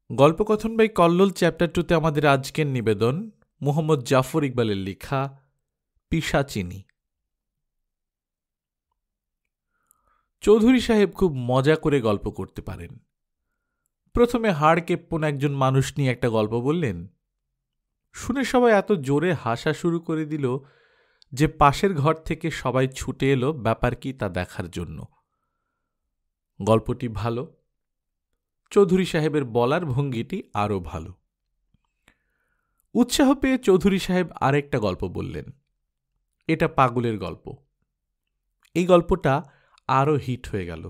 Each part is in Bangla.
গল্পকথন বাই কল্লোল চ্যাপ্টার 2তে আমাদের আজকের নিবেদন মুহাম্মদ জাফর ইকবালের লেখা পিশাচিনী। চৌধুরী সাহেব খুব মজা করে গল্প করতে পারেন। প্রথমে হাড় কেপ্পন একজন মানুষ নিয়ে একটা গল্প বললেন। শুনে সবাই এত জোরে হাসা শুরু করে দিল যে পাশের ঘর থেকে সবাই ছুটে এলো ব্যাপার কি তা দেখার জন্য। গল্পটি ভালো, চৌধুরী সাহেবের বলার ভঙ্গিটি আরও ভালো। উৎসাহ পেয়ে চৌধুরী সাহেব আরেকটা গল্প বললেন। এটা পাগলের গল্প। এই গল্পটা আরও হিট হয়ে গেল।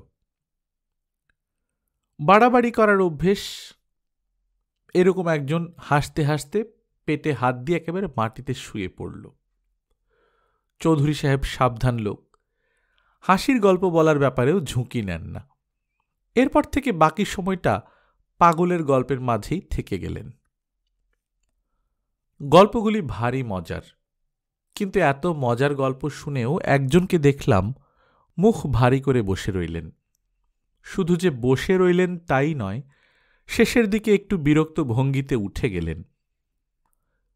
বাড়াবাড়ি করার অভ্যেস। এরকম একজন হাসতে হাসতে পেটে হাত দিয়ে একেবারে মাটিতে শুয়ে পড়ল। চৌধুরী সাহেব সাবধান লোক, হাসির গল্প বলার ব্যাপারেও ঝুঁকি নেন না। এরপর থেকে বাকি সময়টা পাগলের গল্পের মাঝেই থেকে গেলেন। গল্পগুলি ভারী মজার, কিন্তু এত মজার গল্প শুনেও একজনকে দেখলাম মুখ ভারী করে বসে রইলেন। শুধু যে বসে রইলেন তাই নয়, শেষের দিকে একটু বিরক্ত ভঙ্গিতে উঠে গেলেন।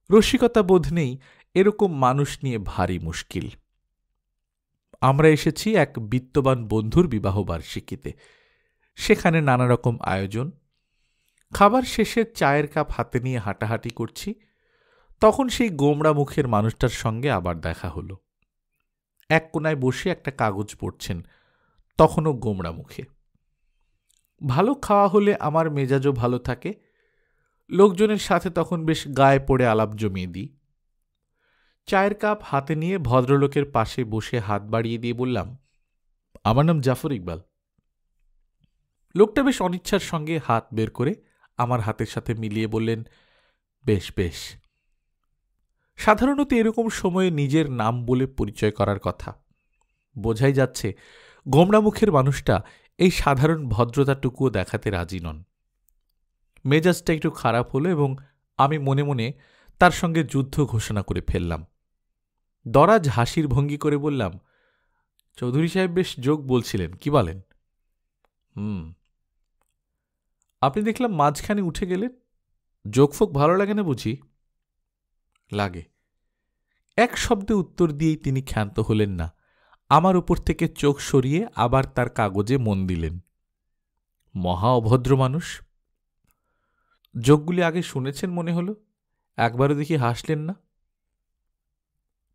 রসিকতা বোধ নেই এরকম মানুষ নিয়ে ভারী মুশকিল। আমরা এসেছি এক বিত্তবান বন্ধুর বিবাহবার্ষিকীতে। সেখানে নানা রকম আয়োজন। খাবার শেষে চায়ের কাপ হাতে নিয়ে হাঁটাহাঁটি করছি, তখন সেই গোমড়া মুখের মানুষটার সঙ্গে আবার দেখা হলো। এক কোনায় বসে একটা কাগজ পড়ছেন, তখনও গোমড়া মুখে। ভালো খাওয়া হলে আমার মেজাজও ভালো থাকে। লোকজনের সাথে তখন বেশ গায়ে পড়ে আলাপ জমিয়ে দিই। চায়ের কাপ হাতে নিয়ে ভদ্রলোকের পাশে বসে হাত বাড়িয়ে দিয়ে বললাম, আমার নাম জাফর ইকবাল। লোকটা বেশ অনিচ্ছার সঙ্গে হাত বের করে আমার হাতের সাথে মিলিয়ে বললেন, বেশ বেশ। সাধারণত এরকম সময়ে নিজের নাম বলে পরিচয় করার কথা। বোঝাই যাচ্ছে গোমড়া মুখের মানুষটা এই সাধারণ ভদ্রতাটুকুও দেখাতে রাজি নন। মেজাজটা একটু খারাপ হলো এবং আমি মনে মনে তার সঙ্গে যুদ্ধ ঘোষণা করে ফেললাম। দরাজ হাসির ভঙ্গি করে বললাম, চৌধুরী সাহেব বেশ যোগ বলছিলেন, কি বলেন? আপনি দেখলাম মাঝখানে উঠে গেলেন। যোগফোক ভালো লাগে না বুঝি? লাগে। এক শব্দে উত্তর দিয়েই তিনি ক্ষান্ত হলেন না। আমার উপর থেকে চোখ সরিয়ে আবার তার কাগজে মন দিলেন। মহা অভদ্র মানুষ। যোগগুলি আগে শুনেছেন মনে হল, একবারও দেখি হাসলেন না।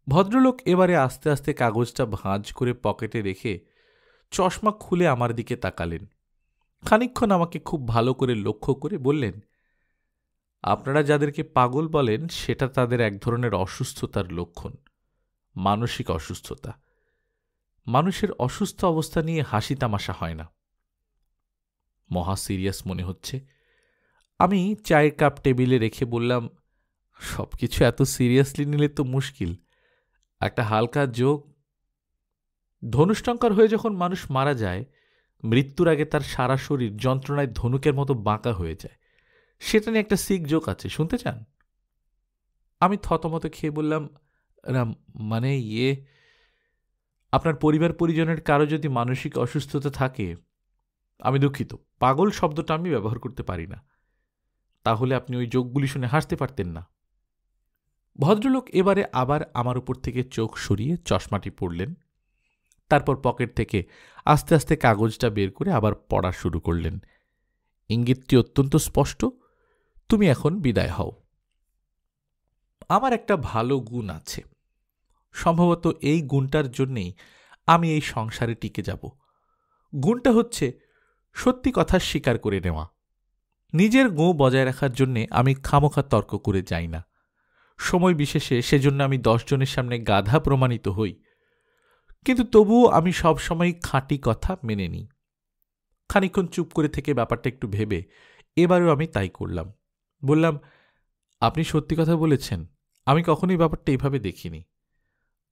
ভদ্রলোক এবারে আস্তে আস্তে কাগজটা ভাঁজ করে পকেটে রেখে চশমা খুলে আমার দিকে তাকালেন। খানিকক্ষণ আমাকে খুব ভালো করে লক্ষ্য করে বললেন, আপনারা যাদেরকে পাগল বলেন সেটা তাদের এক ধরনের অসুস্থতার লক্ষণ, মানসিক অসুস্থতা। মানুষের অসুস্থ অবস্থা নিয়ে হাসি তামাশা হয় না। মহা সিরিয়াস মনে হচ্ছে। আমি চায়ের কাপ টেবিলে রেখে বললাম, সবকিছু এত সিরিয়াসলি নিলে তো মুশকিল। একটা হালকা যোগ। ধনুষ্টঙ্কার হয়ে যখন মানুষ মারা যায়, মৃত্যুর আগে তার সারা শরীর যন্ত্রণায় ধনুকের মতো বাঁকা হয়ে যায়। সেটা নিয়ে একটা সিক জোক আছে, শুনতে চান? আমি থতমত খেয়ে বললাম, মানে আপনার পরিবার পরিজনের কারো যদি মানসিক অসুস্থতা থাকে, আমি দুঃখিত, পাগল শব্দটা আমি ব্যবহার করতে পারি না। তাহলে আপনি ওই জোকগুলি শুনে হাসতে পারতেন না। ভদ্রলোক এবারে আবার আমার উপর থেকে চোখ সরিয়ে চশমাটি পড়লেন। তারপর পকেট থেকে আস্তে আস্তে কাগজটা বের করে আবার পড়া শুরু করলেন। ইঙ্গিতটি অত্যন্ত স্পষ্ট, তুমি এখন বিদায় হও। আমার একটা ভালো গুণ আছে। সম্ভবত এই গুণটার জন্যেই আমি এই সংসারে টিকে যাব। গুণটা হচ্ছে সত্যি কথা স্বীকার করে নেওয়া। নিজের গোঁ বজায় রাখার জন্যে আমি খামোখা তর্ক করে যাই না। সময় বিশেষে সেজন্য আমি 10 জনের সামনে গাধা প্রমাণিত হই, কিন্তু তবুও আমি সবসময় খাঁটি কথা মেনে নিই। খানিকক্ষণ চুপ করে থেকে ব্যাপারটা একটু ভেবে এবারেও আমি তাই করলাম। বললাম, আপনি সত্যি কথা বলেছেন, আমি কখনোই ব্যাপারটা এইভাবে দেখিনি।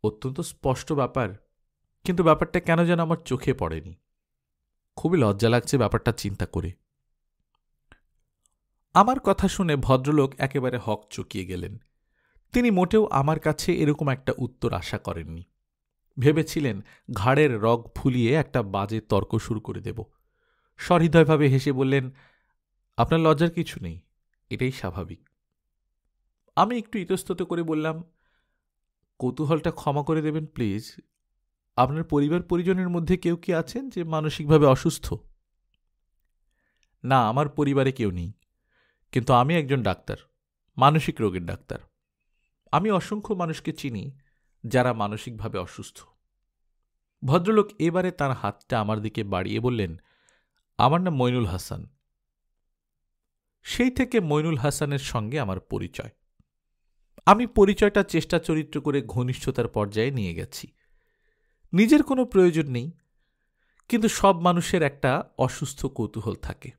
অত্যন্ত স্পষ্ট ব্যাপার, কিন্তু ব্যাপারটা কেন যেন আমার চোখে পড়েনি। খুবই লজ্জা লাগছে ব্যাপারটা চিন্তা করে। আমার কথা শুনে ভদ্রলোক একেবারে হক চকিয়ে গেলেন। তিনি মোটেও আমার কাছে এরকম একটা উত্তর আশা করেননি। ভেবেছিলেন ঘাড়ের রগ ফুলিয়ে একটা বাজে তর্ক শুরু করে দেব। সহৃদয়ভাবে হেসে বললেন, আপনার লজ্জার কিছু নেই, এটাই স্বাভাবিক। আমি একটু ইতস্তত করে বললাম, কৌতূহলটা ক্ষমা করে দেবেন প্লিজ। আপনার পরিবার পরিজনের মধ্যে কেউ কি আছেন যে মানসিকভাবে অসুস্থ? না, আমার পরিবারে কেউ নেই, কিন্তু আমি একজন ডাক্তার, মানসিক রোগের ডাক্তার। আমি অসংখ্য মানুষকে চিনি যারা মানসিকভাবে অসুস্থ। ভদ্রলোক এবারে তার হাতটা আমার দিকে বাড়িয়ে বললেন, আমার নাম মইনুল হাসান। সেই থেকে মইনুল হাসানের সঙ্গে আমার পরিচয়। আমি পরিচয়টা চেষ্টা চরিত্র করে ঘনিষ্ঠতার পর্যায়ে নিয়ে গেছি। নিজের কোনো প্রয়োজন নেই, কিন্তু সব মানুষের একটা অসুস্থ কৌতূহল থাকে।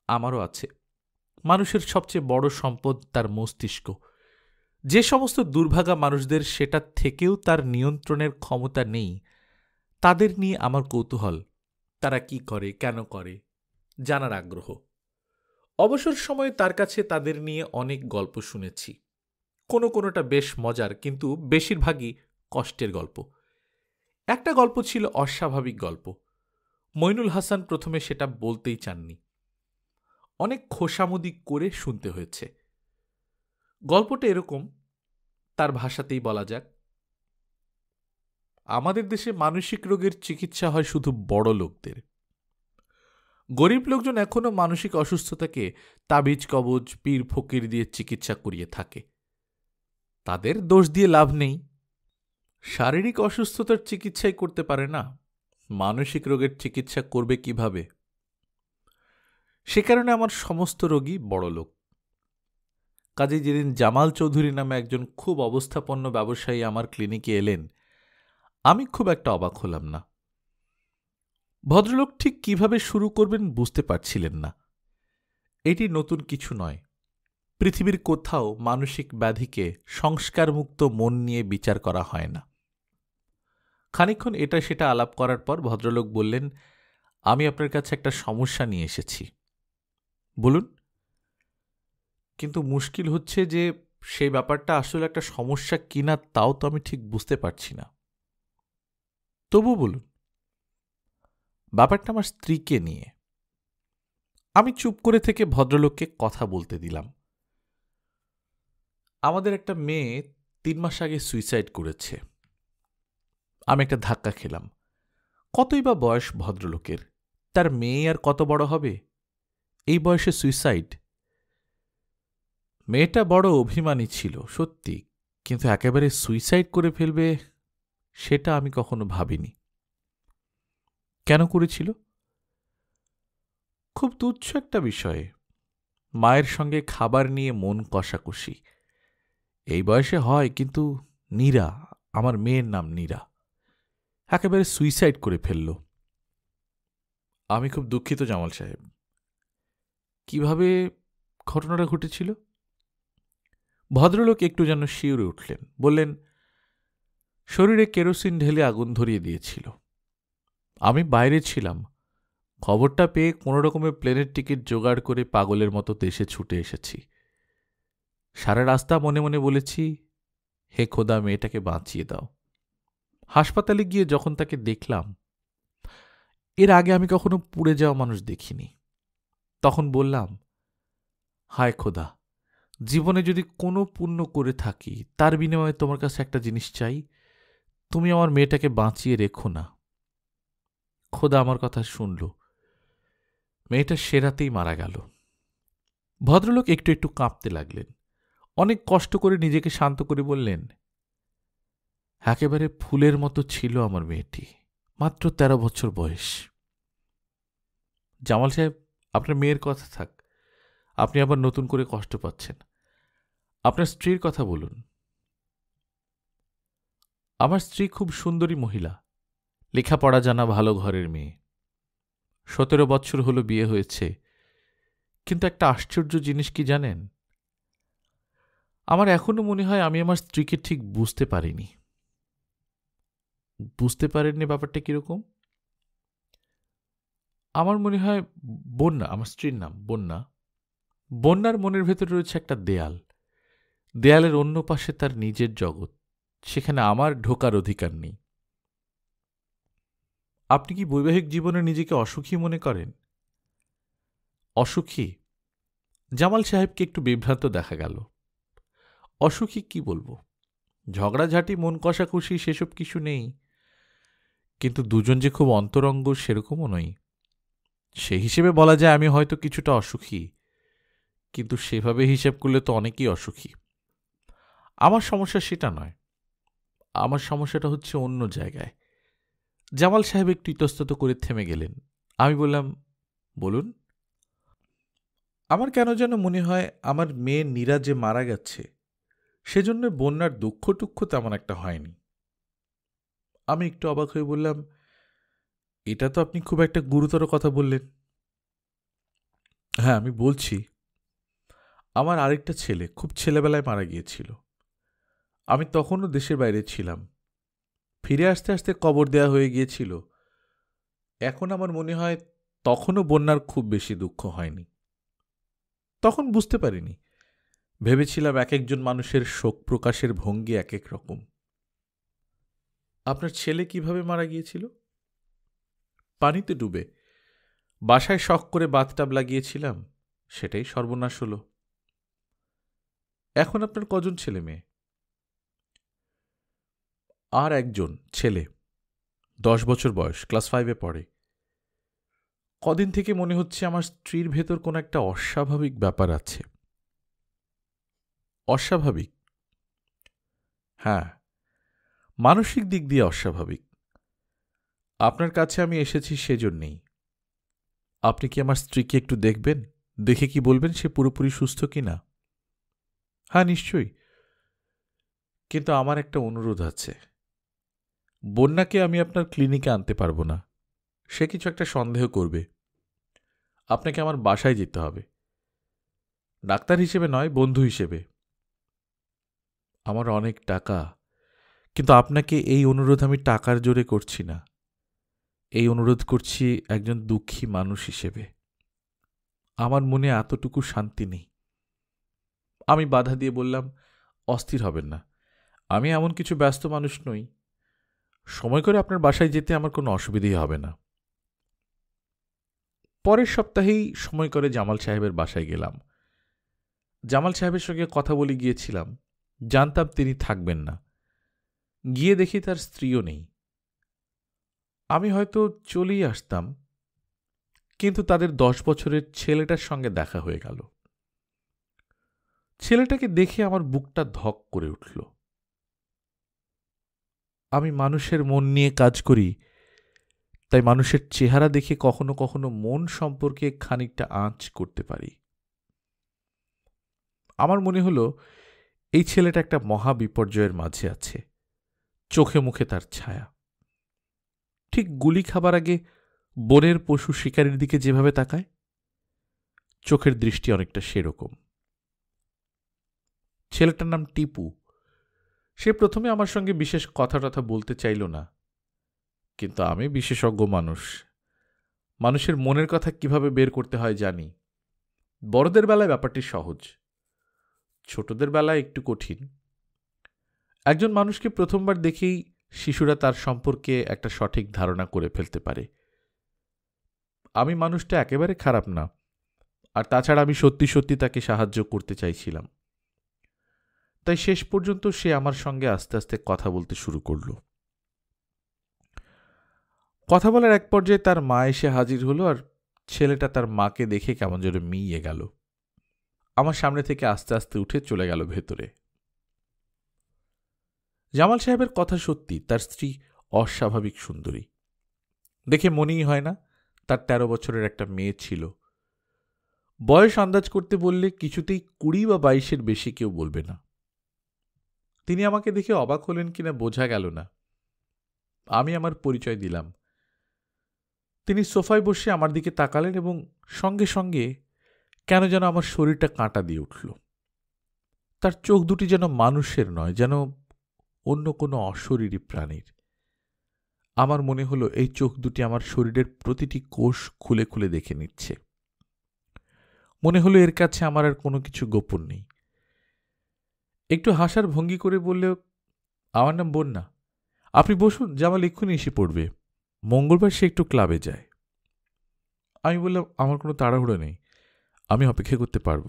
আমারও আছে। মানুষের সবচেয়ে বড় সম্পদ তার মস্তিষ্ক। যে সমস্ত দুর্ভাগা মানুষদের সেটা থেকেও তার নিয়ন্ত্রণের ক্ষমতা নেই, তাদের নিয়ে আমার কৌতূহল। তারা কি করে, কেন করে, জানার আগ্রহ। অবসর সময়ে তার কাছে তাদের নিয়ে অনেক গল্প শুনেছি। কোনোটা বেশ মজার, কিন্তু বেশিরভাগই কষ্টের গল্প। একটা গল্প ছিল অস্বাভাবিক গল্প। মইনুল হাসান প্রথমে সেটা বলতেই চাননি। অনেক খোশামদি করে শুনতে হয়েছে। গল্পটা এরকম, তার ভাষাতেই বলা যাক। আমাদের দেশে মানসিক রোগের চিকিৎসা হয় শুধু বড় লোকদের। গরিব লোকজন এখনও মানসিক অসুস্থতাকে তাবিজ কবজ পীর ফকির দিয়ে চিকিৎসা করিয়ে থাকে। তাদের দোষ দিয়ে লাভ নেই। শারীরিক অসুস্থতার চিকিৎসাই করতে পারে না, মানসিক রোগের চিকিৎসা করবে কিভাবে? সে কারণে আমার সমস্ত রোগী বড় লোক। কাজেই যেদিন জামাল চৌধুরী নামে একজন খুব অবস্থাপন্ন ব্যবসায়ী আমার ক্লিনিকে এলেন, আমি খুব একটা অবাক হলাম না। ভদ্রলোক ঠিক কিভাবে শুরু করবেন বুঝতে পারছিলেন না। এটি নতুন কিছু নয়। পৃথিবীর কোথাও মানসিক ব্যাধিকে সংস্কারমুক্ত মন নিয়ে বিচার করা হয় না। খানিকক্ষণ এটা সেটা আলাপ করার পর ভদ্রলোক বললেন, আমি আপনার কাছে একটা সমস্যা নিয়ে এসেছি। বলুন। কিন্তু মুশকিল হচ্ছে যে সেই ব্যাপারটা আসলে একটা সমস্যা কিনা তাও তো আমি ঠিক বুঝতে পারছি না। তবু বলুন। ব্যাপারটা আমার স্ত্রীকে নিয়ে। আমি চুপ করে থেকে ভদ্রলোককে কথা বলতে দিলাম। আমাদের একটা মেয়ে 3 মাস আগে সুইসাইড করেছে। আমি একটা ধাক্কা খেলাম। কতই বা বয়স ভদ্রলোকের, তার মেয়ে আর কত বড় হবে? এই বয়সে সুইসাইড। মেয়েটা বড় অভিমানী ছিল সত্যি, কিন্তু একেবারে সুইসাইড করে ফেলবে সেটা আমি কখনো ভাবিনি। কেন করেছিল? খুব তুচ্ছ একটা বিষয়ে, মায়ের সঙ্গে খাবার নিয়ে মন কষাকষি। এই বয়সে হয়, কিন্তু নীরা, আমার মেয়ের নাম নীরা, একেবারে সুইসাইড করে ফেলল। আমি খুব দুঃখিত জামাল সাহেব। কিভাবে ঘটনাটা ঘটেছিল? ভদ্রলোক একটু যেন শিউরে উঠলেন। বললেন, শরীরে কেরোসিন ঢেলে আগুন ধরিয়ে দিয়েছিল। আমি বাইরে ছিলাম। খবরটা পেয়ে কোনো রকমে প্লেনের টিকিট জোগাড় করে পাগলের মতো দেশে ছুটে এসেছি। সারা রাস্তা মনে মনে বলেছি, হে খোদা, মেয়েটাকে বাঁচিয়ে দাও। হাসপাতালে গিয়ে যখন তাকে দেখলাম, এর আগে আমি কখনো পুড়ে যাওয়া মানুষ দেখিনি, তখন বললাম, হায় খোদা, জীবনে যদি কোনো পুণ্য করে থাকি তার বিনিময়ে তোমার কাছে একটা জিনিস চাই, তুমি আমার মেয়েটাকে বাঁচিয়ে রেখো না। খোদা আমার কথা শুনল। মেয়েটা সে রাতেই মারা গেল। ভদ্রলোক একটু একটু কাঁপতে লাগলেন। অনেক কষ্ট করে নিজেকে শান্ত করে বললেন, একেবারে ফুলের মতো ছিল আমার মেয়েটি, মাত্র 13 বছর বয়স। জামাল সাহেব, আপনার মেয়ের কথা থাক, আপনি আবার নতুন করে কষ্ট পাচ্ছেন। আপনার স্ত্রীর কথা বলুন। আমার স্ত্রী খুব সুন্দরী মহিলা, লেখাপড়া জানা ভালো ঘরের মেয়ে। 17 বছর হলো বিয়ে হয়েছে। কিন্তু একটা আশ্চর্য জিনিস কি জানেন? আমার এখনো মনে হয় আমি আমার স্ত্রীকে ঠিক বুঝতে পারিনি। বুঝতে পারেননি ব্যাপারটা কিরকম? আমার মনে হয় বন্যা, আমার স্ত্রীর নাম বন্যা, বন্যার মনের ভেতর রয়েছে একটা দেয়াল। দেয়ালের অন্য পাশে তার নিজের জগৎ, সেখানে আমার ঢোকার অধিকার নেই। আপনি কি বৈবাহিক জীবনে নিজেকে অসুখী মনে করেন? অসুখী? জামাল সাহেবকে একটু বিভ্রান্ত দেখা গেল। অসুখী কি বলবো, ঝগড়াঝাটি মন কষাকষি সেসব কিছু নেই, কিন্তু দুজন যে খুব অন্তরঙ্গ সেরকমও নই। সে হিসেবে বলা যায় আমি হয়তো কিছুটা অসুখী, কিন্তু সেভাবে হিসেব করলে তো অনেকেই অসুখী। আমার সমস্যা সেটা নয়, আমার সমস্যাটা হচ্ছে অন্য জায়গায়। জামাল সাহেব একটু ইতস্তত করে থেমে গেলেন। আমি বললাম, বলুন। আমার কেন যেন মনে হয় আমার মেয়ে নীরা যে মারা গেছে সেজন্য বন্যার দুঃখ টুক্ষ তেমন একটা হয়নি। আমি একটু অবাক হয়ে বললাম, এটা তো আপনি খুব একটা গুরুতর কথা বললেন। হ্যাঁ, আমি বলছি, আমার আরেকটা ছেলে খুব ছেলেবেলায় মারা গিয়েছিল। আমি তখনও দেশের বাইরে ছিলাম, ফিরে আসতে আসতে কবর দেয়া হয়ে গিয়েছিল। এখন আমার মনে হয় তখনও বন্যার খুব বেশি দুঃখ হয়নি। তখন বুঝতে পারিনি, ভেবেছিলাম এক একজন মানুষের শোক প্রকাশের ভঙ্গি এক এক রকম। আপনার ছেলে কিভাবে মারা গিয়েছিল? পানিতে ডুবে। বাসায় শখ করে বাথটাব লাগিয়েছিলাম, সেটাই সর্বনাশ হলো। এখন আপনার কজন ছেলে মেয়ে? আর একজন ছেলে, 10 বছর বয়স, ক্লাস 5-এ পড়ে। কদিন থেকে মনে হচ্ছে আমার স্ত্রীর ভেতর কোনো একটা অস্বাভাবিক ব্যাপার আছে। অস্বাভাবিক? হ্যাঁ, মানসিক দিক দিয়ে অস্বাভাবিক। আপনার কাছে আমি এসেছি সেজন্যেই। আপনি কি আমার স্ত্রীকে একটু দেখবেন, দেখে কি বলবেন সে পুরোপুরি সুস্থ কিনা? হ্যাঁ, নিশ্চয়ই, কিন্তু আমার একটা অনুরোধ আছে। বন্যাকে আমি আপনার ক্লিনিকে আনতে পারবো না, সে কিছু একটা সন্দেহ করবে। আপনাকে আমার বাসায় যেতে হবে, ডাক্তার হিসেবে নয়, বন্ধু হিসেবে। আমার অনেক টাকা, কিন্তু আপনাকে এই অনুরোধ আমি টাকার জোরে করছি না, এই অনুরোধ করছি একজন দুঃখী মানুষ হিসেবে। আমার মনে এতটুকু শান্তি নেই। আমি বাধা দিয়ে বললাম, অস্থির হবেন না, আমি এমন কিছু ব্যস্ত মানুষ নই, সময় করে আপনার বাসায় যেতে আমার কোনো অসুবিধাই হবে না। পরের সপ্তাহেই সময় করে জামাল সাহেবের বাসায় গেলাম। জামাল সাহেবের সঙ্গে কথা বলে গিয়েছিলাম, জানতাম তিনি থাকবেন না। গিয়ে দেখি তার স্ত্রীও নেই। আমি হয়তো চলেই আসতাম, কিন্তু তাদের 10 বছরের ছেলেটার সঙ্গে দেখা হয়ে গেল। ছেলেটাকে দেখে আমার বুকটা ধক করে উঠল। আমি মানুষের মন নিয়ে কাজ করি, তাই মানুষের চেহারা দেখে কখনো কখনো মন সম্পর্কে খানিকটা আঁচ করতে পারি। আমার মনে হলো এই ছেলেটা একটা মহা বিপর্যয়ের মাঝে আছে, চোখে মুখে তার ছায়া। ঠিক গুলি খাবার আগে বনের পশু শিকারীর দিকে যেভাবে তাকায়, চোখের দৃষ্টি অনেকটা সেরকম। ছেলেটার নাম টিপু। সে প্রথমে আমার সঙ্গে বিশেষ কথা টথা বলতে চাইল না, কিন্তু আমি বিশেষজ্ঞ মানুষ, মানুষের মনের কথা কিভাবে বের করতে হয় জানি। বড়দের বেলায় ব্যাপারটি সহজ, ছোটদের বেলায় একটু কঠিন। একজন মানুষকে প্রথমবার দেখেই শিশুরা তার সম্পর্কে একটা সঠিক ধারণা করে ফেলতে পারে। আমি মানুষটা একেবারে খারাপ না, আর তাছাড়া আমি সত্যি সত্যি তাকে সাহায্য করতে চাইছিলাম। তাই শেষ পর্যন্ত সে আমার সঙ্গে আস্তে আস্তে কথা বলতে শুরু করল। কথা বলার এক পর্যায়ে তার মা এসে হাজির হলো, আর ছেলেটা তার মাকে দেখে কেমন যেন মিইয়ে গেল। আমার সামনে থেকে আস্তে আস্তে উঠে চলে গেল ভেতরে। জামাল সাহেবের কথা সত্যি, তার স্ত্রী অস্বাভাবিক সুন্দরী। দেখে মনেই হয় না তার 13 বছরের একটা মেয়ে ছিল। বয়স আন্দাজ করতে বললে কিছুতেই 20 বা 22-এর বেশি কেউ বলবে না। তিনি আমাকে দেখে অবাক হলেন কিনা বোঝা গেল না। আমি আমার পরিচয় দিলাম। তিনি সোফায় বসে আমার দিকে তাকালেন এবং সঙ্গে সঙ্গে কেন যেন আমার শরীরটা কাঁটা দিয়ে উঠল। তার চোখ দুটি যেন মানুষের নয়, যেন অন্য কোনো অশরীরী প্রাণীর। আমার মনে হলো এই চোখ দুটি আমার শরীরের প্রতিটি কোষ খুলে খুলে দেখে নিচ্ছে। মনে হলো এর কাছে আমার আর কোনো কিছু গোপন নেই। একটু হাসার ভঙ্গি করে বললে, আমার নাম বন্যা, আপনি বসুন, জামাল এক্ষুনি এসে পড়বে, মঙ্গলবার সে একটু ক্লাবে যায়। আমি বললাম, আমার কোনো তাড়াহুড়ো নেই, আমি অপেক্ষা করতে পারব।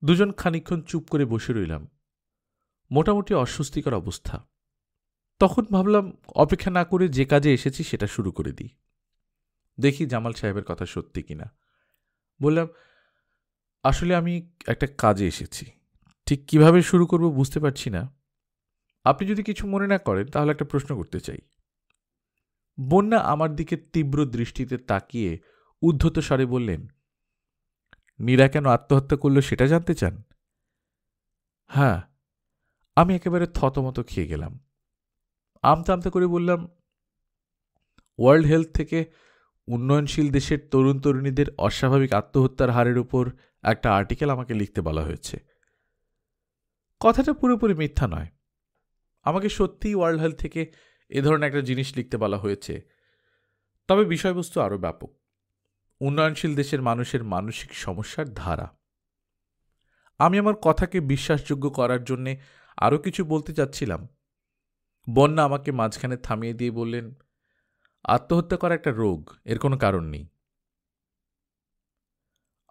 দুজন খানিকক্ষণ চুপ করে বসে রইলাম। মোটামুটি অস্বস্তিকর অবস্থা। তখন ভাবলাম অপেক্ষা না করে যে কাজে এসেছি সেটা শুরু করে দিই, দেখি জামাল সাহেবের কথা সত্যি কিনা। বললাম, আসলে আমি একটা কাজে এসেছি, ঠিক কিভাবে শুরু করব বুঝতে পারছি না। আপনি যদি কিছু মনে না করেন তাহলে একটা প্রশ্ন করতে চাই। বন্যা আমার দিকে তীব্র দৃষ্টিতে তাকিয়ে উদ্ধত স্বরে বললেন, মীরা কেন আত্মহত্যা করল সেটা জানতে চান? হ্যাঁ। আমি একেবারে থতমত খেয়ে গেলাম। আমতা আমতা করে বললাম, ওয়ার্ল্ড হেলথ থেকে উন্নয়নশীল দেশের তরুণ তরুণীদের অস্বাভাবিক আত্মহত্যার হারের উপর একটা আর্টিকেল আমাকে লিখতে বলা হয়েছে। কথাটা পুরোপুরি মিথ্যা নয়। আমাকে সত্যিই ওয়ার্ল্ড হেলথ থেকে এ ধরনের একটা জিনিস লিখতে বলা হয়েছে, তবে বিষয়বস্তু আরও ব্যাপক। উন্নয়নশীল দেশের মানুষের মানসিক সমস্যার ধারা। আমি আমার কথাকে বিশ্বাসযোগ্য করার জন্যে আরও কিছু বলতে চাচ্ছিলাম। বন্যা আমাকে মাঝখানে থামিয়ে দিয়ে বললেন, আত্মহত্যা করা একটা রোগ, এর কোনো কারণ নেই।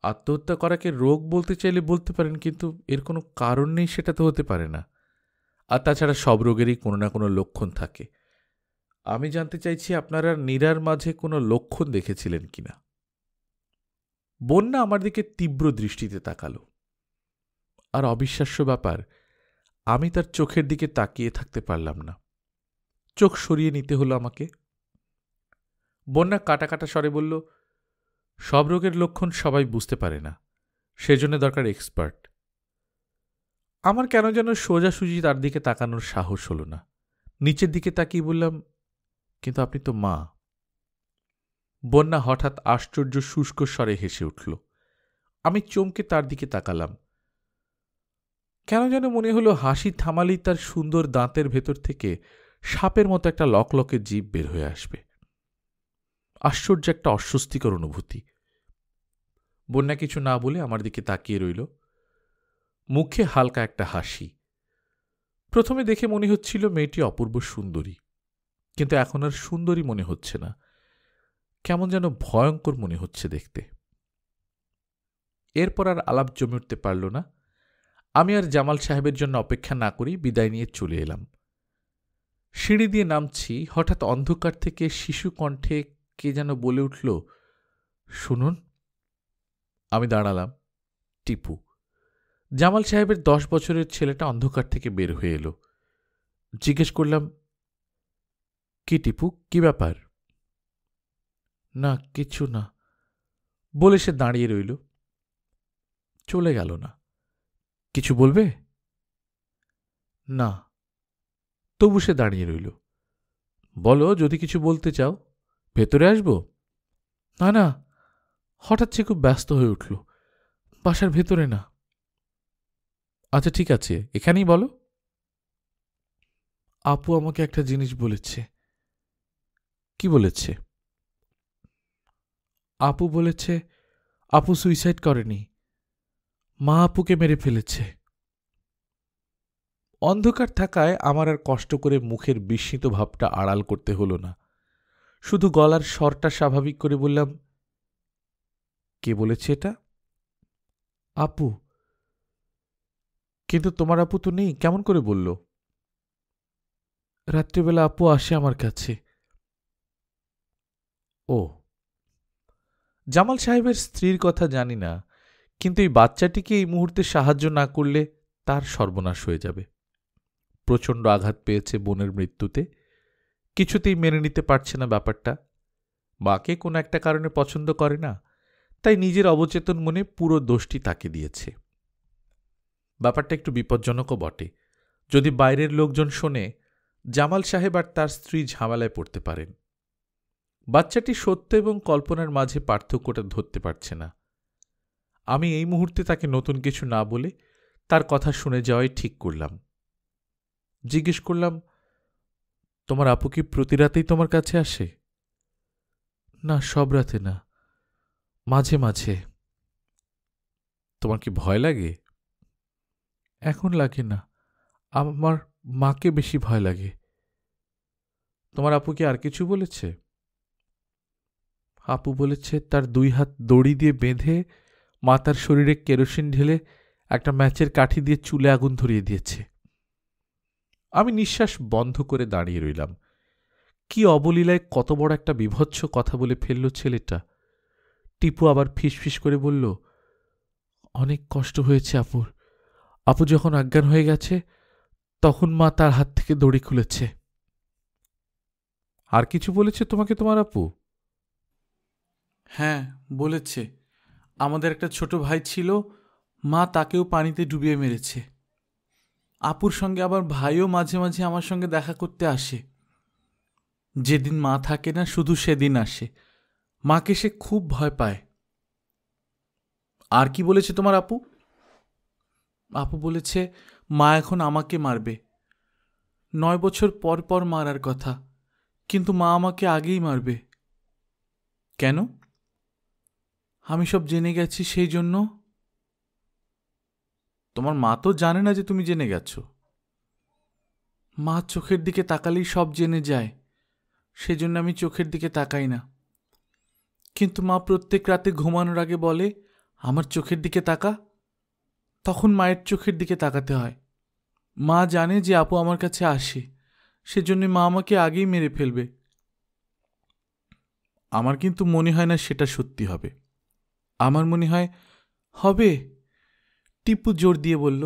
আত্মহত্যা করাকে রোগ বলতে চাইলে বলতে পারেন, কিন্তু এর কোনো কারণ নেই সেটা তো হতে পারে না। আর তাছাড়া সব রোগেরই কোনো না কোনো লক্ষণ থাকে। আমি জানতে চাইছি আপনারা নীরার মাঝে কোনো লক্ষণ দেখেছিলেন কিনা। বন্যা আমার দিকে তীব্র দৃষ্টিতে তাকালো। আর অবিশ্বাস্য ব্যাপার, আমি তার চোখের দিকে তাকিয়ে থাকতে পারলাম না। চোখ সরিয়ে নিতে হলো আমাকে। বন্যা কাটা কাটা স্বরে বলল, সব রোগের লক্ষণ সবাই বুঝতে পারে না, সেজন্য দরকার এক্সপার্ট। আমার কেন যেন সোজাসুজি তার দিকে তাকানোর সাহস হল না। নিচের দিকে তাকিয়ে বললাম, কিন্তু আপনি তো মা। বন্যা হঠাৎ আশ্চর্য শুষ্ক স্বরে হেসে উঠল। আমি চমকে তার দিকে তাকালাম। কেন যেন মনে হলো হাসি থামালেই তার সুন্দর দাঁতের ভেতর থেকে সাপের মতো একটা লকলকে জিভ বের হয়ে আসবে। আশ্চর্য একটা অস্বস্তিকর অনুভূতি। বন্যা কিছু না বলে আমার দিকে তাকিয়ে রইল, মুখে হালকা একটা হাসি। প্রথমে দেখে মনে হচ্ছিল মেয়েটি অপূর্ব সুন্দরী, কিন্তু এখন আর সুন্দরী মনে হচ্ছে না, কেমন যেন ভয়ঙ্কর মনে হচ্ছে দেখতে। এরপর আর আলাপ জমে উঠতে পারল না। আমি আর জামাল সাহেবের জন্য অপেক্ষা না করেই বিদায় নিয়ে চলে এলাম। সিঁড়ি দিয়ে নামছি, হঠাৎ অন্ধকার থেকে শিশু কণ্ঠে কে যেন বলে উঠল, শুনুন। আমি দাঁড়ালাম। টিপু, জামাল সাহেবের 10 বছরের ছেলেটা অন্ধকার থেকে বের হয়ে এলো। জিজ্ঞেস করলাম, কি টিপু, কি ব্যাপার? না, কিছু না বলে সে দাঁড়িয়ে রইল, চলে গেল না। কিছু বলবে? না। তবু সে দাঁড়িয়ে রইল। বলো, যদি কিছু বলতে চাও। ভেতরে আসবো? না না, হঠাৎ সে খুব ব্যস্ত হয়ে উঠল। বাসার ভেতরে না। আচ্ছা ঠিক আছে, এখানেই বলো। আপু আমাকে একটা জিনিস বলেছে। কি বলেছে? আপু বলেছে আপু সুইসাইড করেনি, মা আপুকে মেরে ফেলেছে। অন্ধকার থাকায় আমার আর কষ্ট করে মুখের বিস্মিত ভাবটা আড়াল করতে হলো না। শুধু গলার স্বরটা স্বাভাবিক করে বললাম, কে বলেছে এটা? আপু। কিন্তু তোমার আপু তো নেই, কেমন করে বলল? রাত্রিবেলা আপু আসে আমার কাছে। ও। জামাল সাহেবের স্ত্রীর কথা জানি না, কিন্তু এই বাচ্চাটিকে এই মুহূর্তে সাহায্য না করলে তার সর্বনাশ হয়ে যাবে। প্রচণ্ড আঘাত পেয়েছে বোনের মৃত্যুতে, কিছুতেই মেনে নিতে পারছে না ব্যাপারটা। মাকে কোনো একটা কারণে পছন্দ করে না, তাই নিজের অবচেতন মনে পুরো দোষটি তাকে দিয়েছে। ব্যাপারটা একটু বিপজ্জনকও বটে। যদি বাইরের লোকজন শোনে, জামাল সাহেব আর তার স্ত্রী ঝামেলায় পড়তে পারেন। বাচ্চাটি সত্য এবং কল্পনার মাঝে পার্থক্যটা ধরতে পারছে না। আমি এই মুহূর্তে তাকে নতুন কিছু না বলে তার কথা শুনে যাওয়াই ঠিক করলাম। জিজ্ঞেস করলাম, তোমার আপু কি প্রতি রাতেই তোমার কাছে আসে? না, সব রাতে না, মাঝে মাঝে। তোমার কি ভয় লাগে? এখন লাগে না, আমার মাকে বেশি ভয় লাগে। তোমার আপু কি আর কিছু বলেছে? আপু বলেছে তার 2 হাত দড়ি দিয়ে বেঁধে মা তার শরীরে কেরোসিন ঢেলে একটা ম্যাচের কাঠি দিয়ে চুলে আগুন ধরিয়ে দিয়েছে। আমি নিঃশ্বাস বন্ধ করে দাঁড়িয়ে রইলাম। কি অবলীলায় কত বড় একটা বিভৎস কথা বলে ফেলল ছেলেটা। টিপু আবার ফিসফিস করে বলল, অনেক কষ্ট হয়েছে আপুর। আপু যখন অজ্ঞান হয়ে গেছে তখন মা তার হাত থেকে দড়ি খুলেছে। আর কিছু বলেছে তোমাকে তোমার আপু? হ্যাঁ, বলেছে আমাদের একটা ছোট ভাই ছিল, মা তাকেও পানিতে ডুবিয়ে মেরেছে। আপুর সঙ্গে আবার ভাইও মাঝে মাঝে আমার সঙ্গে দেখা করতে আসে। যেদিন মা থাকে না শুধু সেদিন আসে। মাকে সে খুব ভয় পায়। আর কি বলেছে তোমার আপু? আপু বলেছে মা এখন আমাকে মারবে। 9 বছর পর পর মারার কথা, কিন্তু মা আমাকে আগেই মারবে। কেন? আমি সব জেনে গেছি সেই জন্য। তোমার মা তো জানে না যে তুমি জেনে গেছো। মা চোখের দিকে তাকালেই সব জেনে যায়, সেজন্য আমি চোখের দিকে তাকাই না। কিন্তু মা প্রত্যেক রাতে ঘুমানোর আগে বলে, আমার চোখের দিকে তাকা। তখন মায়ের চোখের দিকে তাকাতে হয়। মা জানে যে আপু আমার কাছে আসে, সেজন্য মা আমাকে আগেই মেরে ফেলবে। আমার কিন্তু মনে হয় না সেটা সত্যি হবে। আমার মনে হয় হবে। টিপু জোর দিয়ে বলল,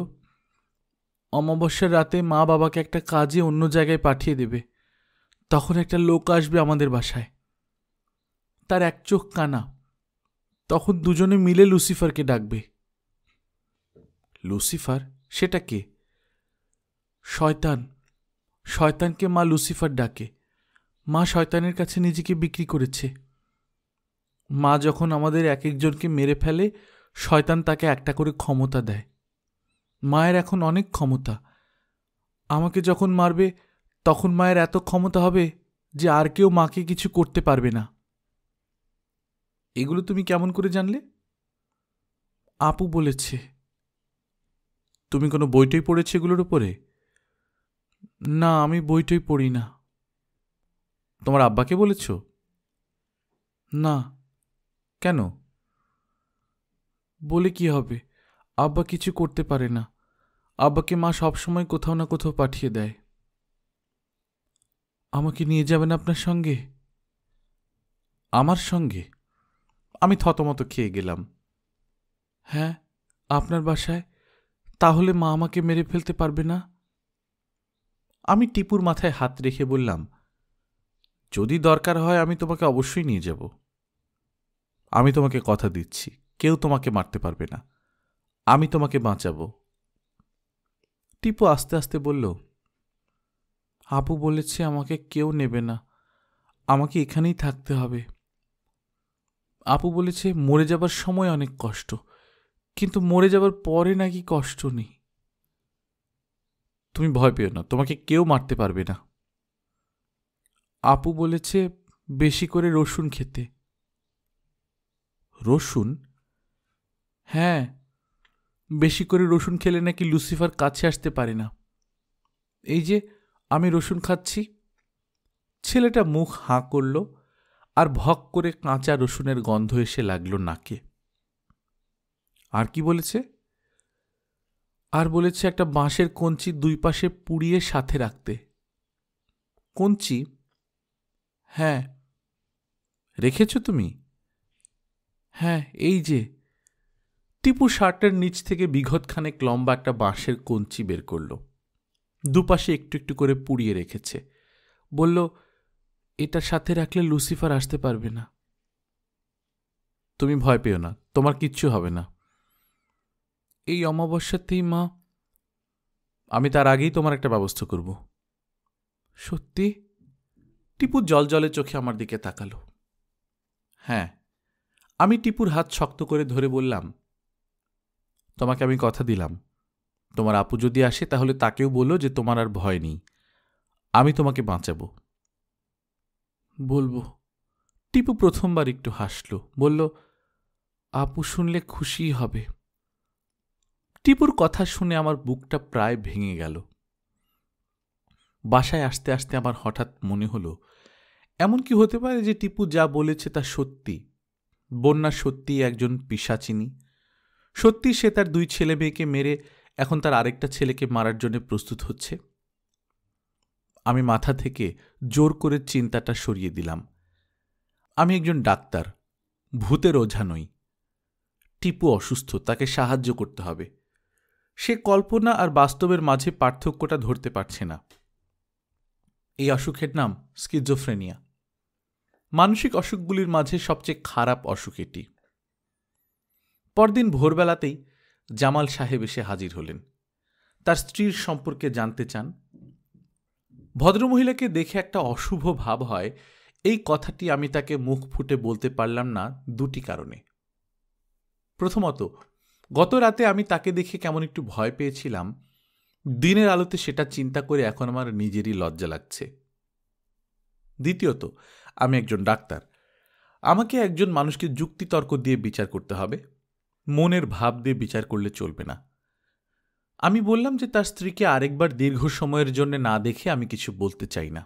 অমাবস্যার রাতে মা বাবাকে একটা কাজে অন্য জায়গায় পাঠিয়ে দেবে। তখন একটা লোক আসবে আমাদের বাসায়, তার এক চোখ কানা। তখন দুজনে মিলে লুসিফারকে ডাকবে। লুসিফার? সেটা কে? শয়তান। শয়তানকে মা লুসিফার ডাকে। মা শয়তানের কাছে নিজেকে বিক্রি করেছে। মা যখন আমাদের এক একজনকে মেরে ফেলে, শয়তান তাকে একটা করে ক্ষমতা দেয়। মায়ের এখন অনেক ক্ষমতা। আমাকে যখন মারবে তখন মায়ের এত ক্ষমতা হবে যে আর কেউ মাকে কিছু করতে পারবে না। এগুলো তুমি কেমন করে জানলে? আপু বলেছে। তুমি কোনো বইটই পড়েছে এগুলোর উপরে? না, আমি বইটই পড়ি না। তোমার আব্বাকে বলেছ? না। কেন? বলে কি হবে? আব্বা কিছু করতে পারে না। আব্বাকে মা সবসময় কোথাও না কোথাও পাঠিয়ে দেয়। আমাকে নিয়ে যাবেন আপনার সঙ্গে? আমার সঙ্গে? আমি থতমত খেয়ে গেলাম। হ্যাঁ, আপনার বাসায়। তাহলে মা আমাকে মেরে ফেলতে পারবে না। আমি টিপুর মাথায় হাত রেখে বললাম, যদি দরকার হয় আমি তোমাকে অবশ্যই নিয়ে যাব। আমি তোমাকে কথা দিচ্ছি, কেউ তোমাকে মারতে পারবে না। আমি তোমাকে বাঁচাবো। টিপু আস্তে আস্তে বলল, আপু বলেছে আমাকে কেউ নেবে না, আমাকে এখানেই থাকতে হবে। আপু বলেছে মরে যাবার সময় অনেক কষ্ট, কিন্তু মরে যাবার পরে নাকি কষ্ট নেই। তুমি ভয় পেও না, তোমাকে কেউ মারতে পারবে না। আপু বলেছে বেশি করে রসুন খেতে। রসুন? হ্যাঁ, বেশি করে রসুন খেলে নাকি লুসিফার কাছে আসতে পারে না। এই যে আমি রসুন খাচ্ছি। ছেলেটা মুখ হাঁ করল, আর ভক করে কাঁচা রসুনের গন্ধ এসে লাগলো নাকে। আর কি বলেছে? আর বলেছে একটা বাঁশের কঞ্চি 2 পাশে পুড়িয়ে সাথে রাখতে। কঞ্চি? হ্যাঁ। রেখেছ তুমি? হ্যাঁ, এই যে। টিপু শার্টের নিচ থেকে বিঘৎখানেক লম্বা একটা বাঁশের কঞ্চি বের করল। 2 পাশে একটু একটু করে পুড়িয়ে রেখেছে। বলল, এটা সাথে রাখলে লুসিফার আসতে পারবে না। তুমি ভয় পেও না, তোমার কিচ্ছু হবে না। এই অমাবস্যাতেই মা। আমি তার আগেই তোমার একটা ব্যবস্থা করব। সত্যি? টিপু জলজলে চোখে আমার দিকে তাকালো। হ্যাঁ। আমি টিপুর হাত শক্ত করে ধরে বললাম, তোমাকে আমি কথা দিলাম, তোমার আপু যদি আসে তাহলে তাকেও বলো যে তোমার আর ভয় নেই, আমি তোমাকে বাঁচাবো। বলবো। টিপু প্রথমবার একটু হাসল, বলল, আপু শুনলে খুশি হবে। টিপুর কথা শুনে আমার বুকটা প্রায় ভেঙে গেল। বাসায় আসতে আসতে আমার হঠাৎ মনে হলো, এমন কি হতে পারে যে টিপু যা বলেছে তা সত্যি? বন্যা সত্যিই একজন পিশাচিনী, সত্যি সে তার 2 ছেলে মেয়েকে মেরে এখন তার আরেকটা ছেলেকে মারার জন্য প্রস্তুত হচ্ছে? আমি মাথা থেকে জোর করে চিন্তাটা সরিয়ে দিলাম। আমি একজন ডাক্তার, ভূতের ওঝা নই। টিপু অসুস্থ, তাকে সাহায্য করতে হবে। সে কল্পনা আর বাস্তবের মাঝে পার্থক্যটা ধরতে পারছে না। এই অসুখের নাম স্কিজোফ্রেনিয়া। মানসিক অসুখগুলির মাঝে সবচেয়ে খারাপ অসুখ এটি। পরদিন ভোরবেলাতেই জামাল সাহেব এসে হাজির হলেন। তার স্ত্রীর সম্পর্কে জানতে চান। ভদ্রমহিলাকে দেখে একটা অশুভ ভাব হয়, এই কথাটি আমি তাকে মুখ ফুটে বলতে পারলাম না 2টি কারণে। প্রথমত, গত রাতে আমি তাকে দেখে কেমন একটু ভয় পেয়েছিলাম। দিনের আলোতে সেটা চিন্তা করে এখন আমার নিজেরই লজ্জা লাগছে। দ্বিতীয়ত, আমি একজন ডাক্তার। আমাকে একজন মানুষকে যুক্তিতর্ক দিয়ে বিচার করতে হবে, মনের ভাব দিয়ে বিচার করলে চলবে না। আমি বললাম যে তার স্ত্রীকে আরেকবার দীর্ঘ সময়ের জন্য না দেখে আমি কিছু বলতে চাই না।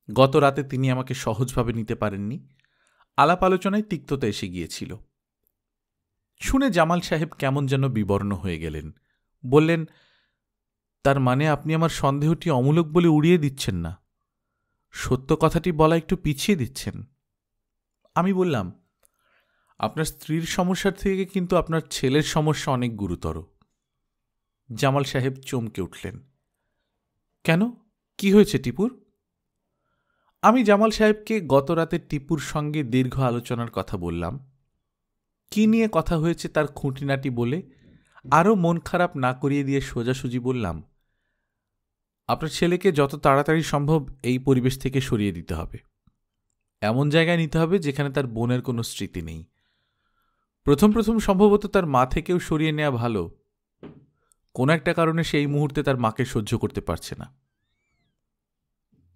গত রাতে তিনি আমাকে সহজভাবে নিতে পারেননি। আলাপ আলোচনায় তিক্ততা এসে গিয়েছিল। শুনে জামাল সাহেব কেমন যেন বিবর্ণ হয়ে গেলেন। বললেন, তার মানে আপনি আমার সন্দেহটি অমূলক বলে উড়িয়ে দিচ্ছেন না, সত্য কথাটি বলা একটু পিছিয়ে দিচ্ছেন। আমি বললাম, আপনার স্ত্রীর সমস্যার থেকে কিন্তু আপনার ছেলের সমস্যা অনেক গুরুতর। জামাল সাহেব চমকে উঠলেন। কেন, কি হয়েছে টিপুর? আমি জামাল সাহেবকে গত রাতে টিপুর সঙ্গে দীর্ঘ আলোচনার কথা বললাম। কি নিয়ে কথা হয়েছে তার খুঁটিনাটি বলে আরও মন খারাপ না করিয়ে দিয়ে সোজাসুজি বললাম, আপনার ছেলেকে যত তাড়াতাড়ি সম্ভব এই পরিবেশ থেকে সরিয়ে দিতে হবে। এমন জায়গায় নিতে হবে যেখানে তার বোনের কোনো স্মৃতি নেই। প্রথম সম্ভবত তার মা থেকেও সরিয়ে নেওয়া ভালো। কোনো একটা কারণে সেই মুহূর্তে তার মাকে সহ্য করতে পারছে না।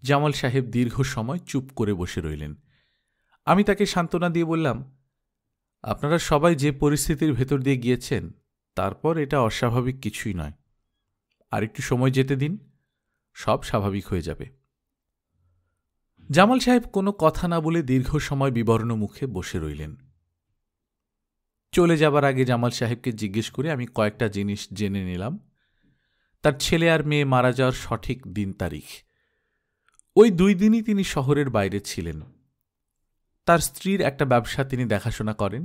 জামাল সাহেব দীর্ঘ সময় চুপ করে বসে রইলেন। আমি তাকে সান্ত্বনা দিয়ে বললাম, আপনারা সবাই যে পরিস্থিতির ভেতর দিয়ে গিয়েছেন, তারপর এটা অস্বাভাবিক কিছুই নয়। আর একটু সময় যেতে দিন, সব স্বাভাবিক হয়ে যাবে। জামাল সাহেব কোনো কথা না বলে দীর্ঘ সময় বিবর্ণ মুখে বসে রইলেন। চলে যাবার আগে জামাল সাহেবকে জিজ্ঞেস করে আমি কয়েকটা জিনিস জেনে নিলাম। তার ছেলে আর মেয়ে মারা যাওয়ার সঠিক দিন তারিখ। ওই 2 দিনই তিনি শহরের বাইরে ছিলেন। তার স্ত্রীর একটা ব্যবসা তিনি দেখাশোনা করেন,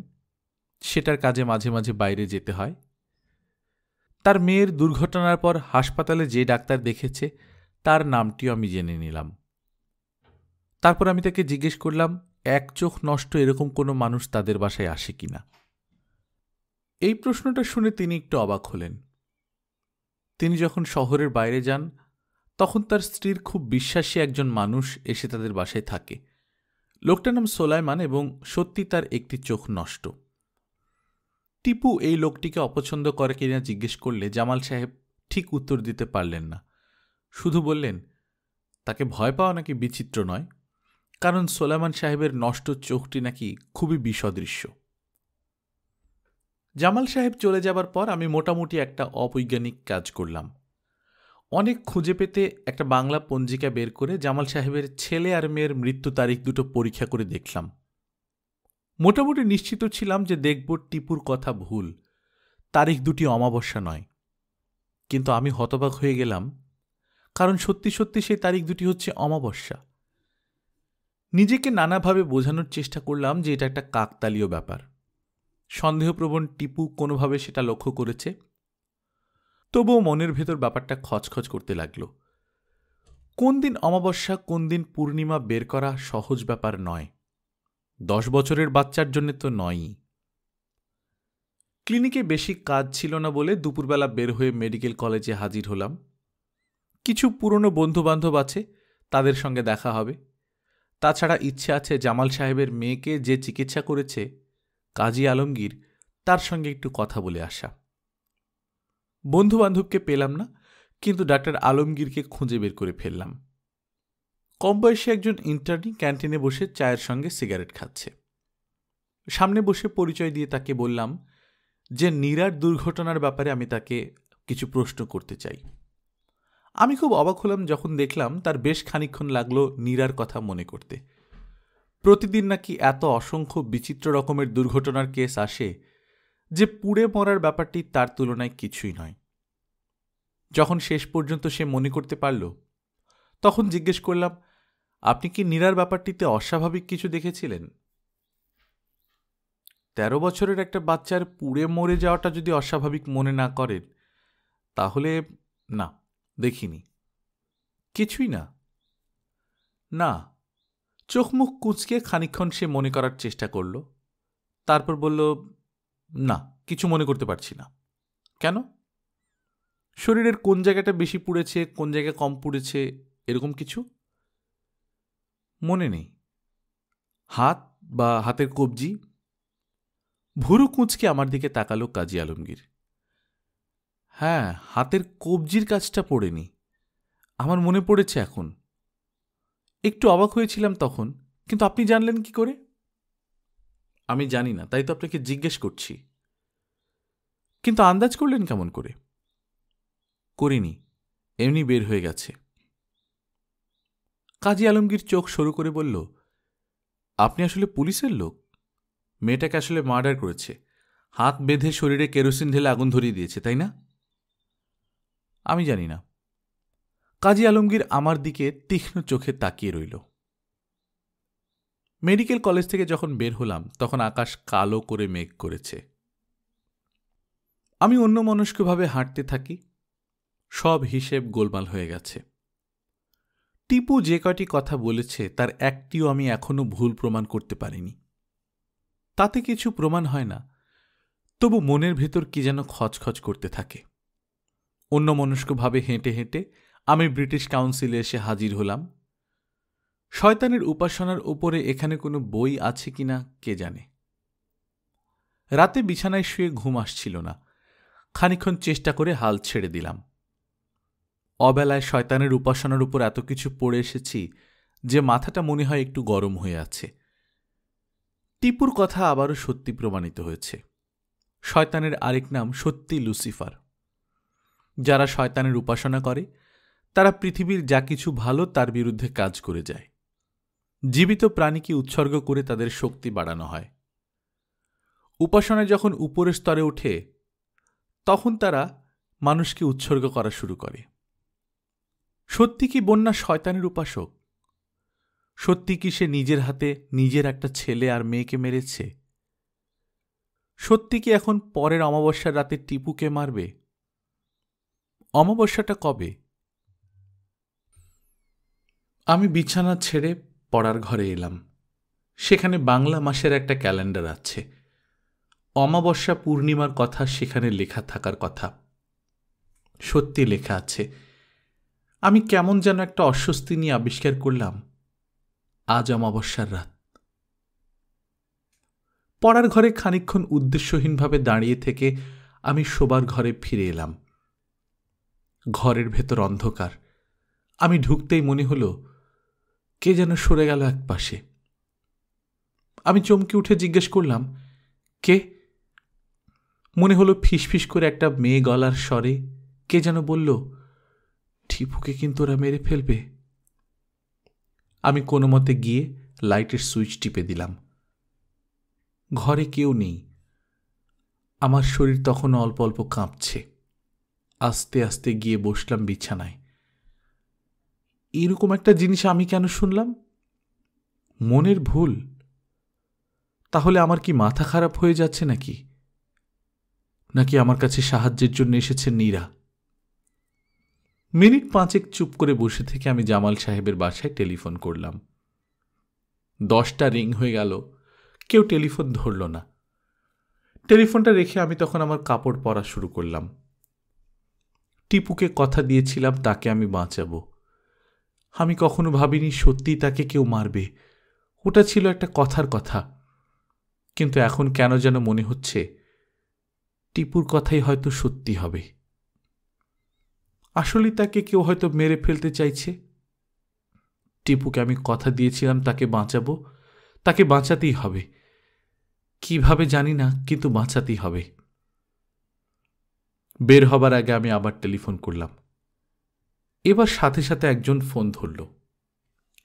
সেটার কাজে মাঝে মাঝে বাইরে যেতে হয়। তার মেয়ের দুর্ঘটনার পর হাসপাতালে যে ডাক্তার দেখেছে তার নামটিও আমি জেনে নিলাম। তারপর আমি তাকে জিজ্ঞেস করলাম, এক চোখ নষ্ট এরকম কোনো মানুষ তাদের বাসায় আসে কিনা। এই প্রশ্নটা শুনে তিনি একটু অবাক হলেন। তিনি যখন শহরের বাইরে যান তখন তার স্ত্রীর খুব বিশ্বাসী একজন মানুষ এসে তাদের বাসায় থাকে। লোকটার নাম সোলাইমান এবং সত্যি তার একটি চোখ নষ্ট। টিপু এই লোকটিকে অপছন্দ করে কিনা জিজ্ঞেস করলে জামাল সাহেব ঠিক উত্তর দিতে পারলেন না। শুধু বললেন, তাকে ভয় পাওয়া নাকি বিচিত্র নয়, কারণ সোলাইমান সাহেবের নষ্ট চোখটি নাকি খুবই বিসদৃশ্য। জামাল সাহেব চলে যাবার পর আমি মোটামুটি একটা অবৈজ্ঞানিক কাজ করলাম। অনেক খুঁজে পেতে একটা বাংলা পঞ্জিকা বের করে জামাল সাহেবের ছেলে আর মেয়ের মৃত্যু তারিখ দুটো পরীক্ষা করে দেখলাম। মোটামুটি নিশ্চিত ছিলাম যে দেখব টিপুর কথা ভুল, তারিখ দুটি অমাবস্যা নয়। কিন্তু আমি হতবাক হয়ে গেলাম, কারণ সত্যি সত্যি সেই তারিখ দুটি হচ্ছে অমাবস্যা। নিজেকে নানাভাবে বোঝানোর চেষ্টা করলাম যে এটা একটা কাকতালীয় ব্যাপার। সন্দেহপ্রবণ টিপু কোনোভাবে সেটা লক্ষ্য করেছে। তবুও মনের ভেতর ব্যাপারটা খচখচ করতে লাগল। কোন দিন অমাবস্যা কোন দিন পূর্ণিমা বের করা সহজ ব্যাপার নয়। 10 বছরের বাচ্চার জন্য তো নয়ই। ক্লিনিকে বেশি কাজ ছিল না বলে দুপুরবেলা বের হয়ে মেডিকেল কলেজে হাজির হলাম। কিছু পুরনো বন্ধুবান্ধব আছে, তাদের সঙ্গে দেখা হবে। তাছাড়া ইচ্ছে আছে জামাল সাহেবের মেয়েকে যে চিকিৎসা করেছে কাজী আলমগীর, তার সঙ্গে একটু কথা বলে আসা। বন্ধুবান্ধবকে পেলাম না, কিন্তু ডাক্তার আলমগীরকে খুঁজে বের করে ফেললাম। কম বয়সী একজন ইন্টার্নি ক্যান্টিনে বসে চায়ের সঙ্গে সিগারেট খাচ্ছে। সামনে বসে পরিচয় দিয়ে তাকে বললাম যে নীরার দুর্ঘটনার ব্যাপারে আমি তাকে কিছু প্রশ্ন করতে চাই। আমি খুব অবাক হলাম যখন দেখলাম তার বেশ খানিকক্ষণ লাগলো নীরার কথা মনে করতে। প্রতিদিন নাকি এত অসংখ্য বিচিত্র রকমের দুর্ঘটনার কেস আসে, যে পুড়ে মরার ব্যাপারটি তার তুলনায় কিছুই নয়। যখন শেষ পর্যন্ত সে মনে করতে পারল, তখন জিজ্ঞেস করলাম, আপনি কি নীরার ব্যাপারটিতে অস্বাভাবিক কিছু দেখেছিলেন? 13 বছরের একটা বাচ্চার পুড়ে মরে যাওয়াটা যদি অস্বাভাবিক মনে না করেন, তাহলে না, দেখিনি। কিছুই না? না। চোখ মুখ কুঁচকে খানিকক্ষণ সে মনে করার চেষ্টা করল, তারপর বলল, না, কিছু মনে করতে পারছি না। কেন? শরীরের কোন জায়গাটা বেশি পুড়েছে, কোন জায়গা কম পুড়েছে, এরকম কিছু মনে নেই। হাত বা হাতের কবজি? ভুরু কুঁচকে আমার দিকে তাকালো কাজী আলমগীর। হ্যাঁ, হাতের কবজির কাজটা পড়েনি, আমার মনে পড়েছে এখন। একটু অবাক হয়েছিলাম তখন, কিন্তু আপনি জানলেন কি করে? আমি জানি না, তাই তো আপনাকে জিজ্ঞেস করছি। কিন্তু আন্দাজ করলেন কেমন করে? করিনি, এমনি বের হয়ে গেছে। কাজী আলমগীর চোখ সরু করে বলল, আপনি আসলে পুলিশের লোক? মেয়েটাকে আসলে মার্ডার করেছে, হাত বেঁধে শরীরে কেরোসিন ঢেলে আগুন ধরিয়ে দিয়েছে, তাই না? আমি জানি না। কাজী আলমগীর আমার দিকে তীক্ষ্ণ চোখে তাকিয়ে রইল। মেডিকেল কলেজ থেকে যখন বের হলাম, তখন আকাশ কালো করে মেঘ করেছে। আমি অন্যমনস্কভাবে হাঁটতে থাকি। সব হিসেব গোলমাল হয়ে গেছে। টিপু যে কয়টি কথা বলেছে তার একটিও আমি এখনো ভুল প্রমাণ করতে পারিনি। তাতে কিছু প্রমাণ হয় না, তবু মনের ভেতর কি যেন খচখচ করতে থাকে। অন্যমনস্কভাবে হেঁটে হেঁটে আমি ব্রিটিশ কাউন্সিলে এসে হাজির হলাম। শয়তানের উপাসনার উপরে এখানে কোনো বই আছে কিনা কে জানে। রাতে বিছানায় শুয়ে ঘুম আসছিল না, খানিকক্ষণ চেষ্টা করে হাল ছেড়ে দিলাম। অবেলায় শয়তানের উপাসনার উপর এত কিছু পড়ে এসেছি যে মাথাটা মনে হয় একটু গরম হয়ে আছে। টিপুর কথা আবারও সত্যি প্রমাণিত হয়েছে। শয়তানের আরেক নাম সত্যি লুসিফার। যারা শয়তানের উপাসনা করে তারা পৃথিবীর যা কিছু ভালো তার বিরুদ্ধে কাজ করে যায়। জীবিত প্রাণীকে উৎসর্গ করে তাদের শক্তি বাড়ানো হয়। উপাসনায় যখন উপরের স্তরে ওঠে, তখন তারা মানুষকে উৎসর্গ করা শুরু করে। সত্যি কি বন্যা শয়তানের উপাসক? সত্যি কি সে নিজের হাতে নিজের একটা ছেলে আর মেয়েকে মেরেছে? সত্যি কি এখন পরের অমাবস্যার রাতে টিপুকে মারবে? অমাবস্যাটা কবে? আমি বিছানা ছেড়ে পড়ার ঘরে এলাম। সেখানে বাংলা মাসের একটা ক্যালেন্ডার আছে। অমাবস্যা পূর্ণিমার কথা সেখানে লেখা থাকার কথা। সত্যি লেখা আছে। আমি কেমন যেন একটা অস্বস্তি নিয়ে আবিষ্কার করলাম, আজ অমাবস্যার রাত। পড়ার ঘরে খানিকক্ষণ উদ্দেশ্যহীনভাবে দাঁড়িয়ে থেকে আমি শোবার ঘরে ফিরে এলাম। ঘরের ভেতর অন্ধকার। আমি ঢুকতেই মনে হল কে যেন সরে গেল এক পাশে। আমি চমকে উঠে জিজ্ঞেস করলাম, কে? মনে হলো ফিসফিস করে একটা মেয়ে গলার স্বরে কে যেন বলল, টিপুকে কিন্তু ওরা মেরে ফেলবে। আমি কোনো মতে গিয়ে লাইটের সুইচ টিপে দিলাম। ঘরে কেউ নেই। আমার শরীর তখন অল্প অল্প কাঁপছে। আস্তে আস্তে গিয়ে বসলাম বিছানায়। এরকম একটা জিনিস আমি কেন শুনলাম? মনের ভুল? তাহলে আমার কি মাথা খারাপ হয়ে যাচ্ছে নাকি? নাকি আমার কাছে সাহায্যের জন্য এসেছেন নীরা? মিনিট 5 চুপ করে বসে থেকে আমি জামাল সাহেবের বাসায় টেলিফোন করলাম। 10টা রিং হয়ে গেল, কেউ টেলিফোন ধরল না। টেলিফোনটা রেখে আমি তখন আমার কাপড় পরা শুরু করলাম। টিপুকে কথা দিয়েছিলাম তাকে আমি বাঁচাবো। আমি কখনো ভাবিনি সত্যি তাকে কেউ মারবে। ওটা ছিল একটা কথার কথা। কিন্তু এখন কেন যেন মনে হচ্ছে টিপুর কথাই হয়তো সত্যি হবে। আসলে তাকে কেউ হয়তো মেরে ফেলতে চাইছে। টিপুকে আমি কথা দিয়েছিলাম তাকে বাঁচাবো, তাকে বাঁচাতেই হবে। কিভাবে জানি না, কিন্তু বাঁচাতেই হবে। বের হবার আগে আমি আবার টেলিফোন করলাম। এবার সাথে সাথে একজন ফোন ধরল।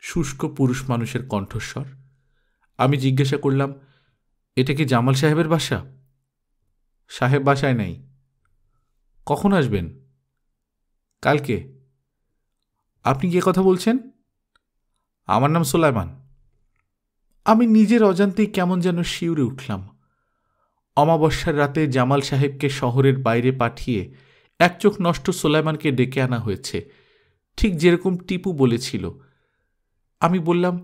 শুষ্ক পুরুষ মানুষের কণ্ঠস্বর। আমি জিজ্ঞাসা করলাম, এটা কি জামাল সাহেবের বাসা? সাহেব বাসায় নেই। কখন আসবেন? কালকে। আপনি কে কথা বলছেন? আমার নাম সুলাইমান। আমি নিজের অজান্তেই কেমন যেন শিউরে উঠলাম। অমাবস্যার রাতে জামাল সাহেবকে শহরের বাইরে পাঠিয়ে এক চোখ নষ্ট সুলাইমানকে ডেকে আনা হয়েছে, ঠিক যেরকম টিপু বলেছিল। আমি বললাম,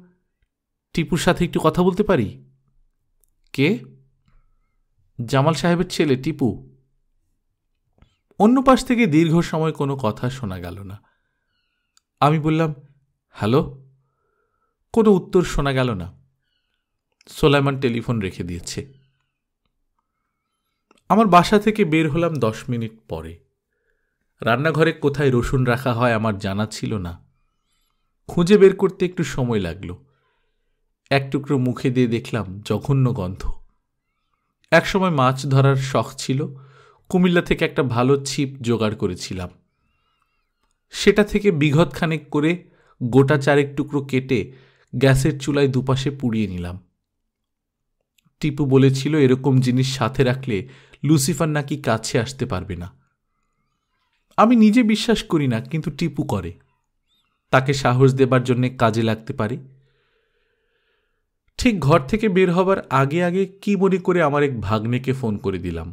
টিপুর সাথে একটু কথা বলতে পারি? কে? জামাল সাহেবের ছেলে টিপু। অন্য পাশ থেকে দীর্ঘ সময় কোনো কথা শোনা গেল না। আমি বললাম, হ্যালো। কোনো উত্তর শোনা গেল না। সুলাইমান টেলিফোন রেখে দিয়েছে। আমার বাসা থেকে বের হলাম 10 মিনিট পরে। রান্নাঘরে কোথায় রসুন রাখা হয় আমার জানা ছিল না। খুঁজে বের করতে একটু সময় লাগল। এক টুকরো মুখে দিয়ে দেখলাম জঘন্য গন্ধ। একসময় মাছ ধরার শখ ছিল, কুমিল্লা থেকে একটা ভালো ছিপ জোগাড় করেছিলাম। সেটা থেকে বিঘত খানেক করে গোটা 4 টুকরো কেটে গ্যাসের চুলায় দুপাশে পুড়িয়ে নিলাম। টিপু বলেছিল এরকম জিনিস সাথে রাখলে লুসিফার নাকি কাছে আসতে পারবে না। আমি নিজে বিশ্বাস করি না, কিন্তু টিপু করে। তাকে সাহস দেবার জন্য কাজে লাগতে পারে। ঠিক ঘর থেকে বের হবার আগে আগে কি মনে করে আমার এক ভাগ্নেকে ফোন করে দিলাম।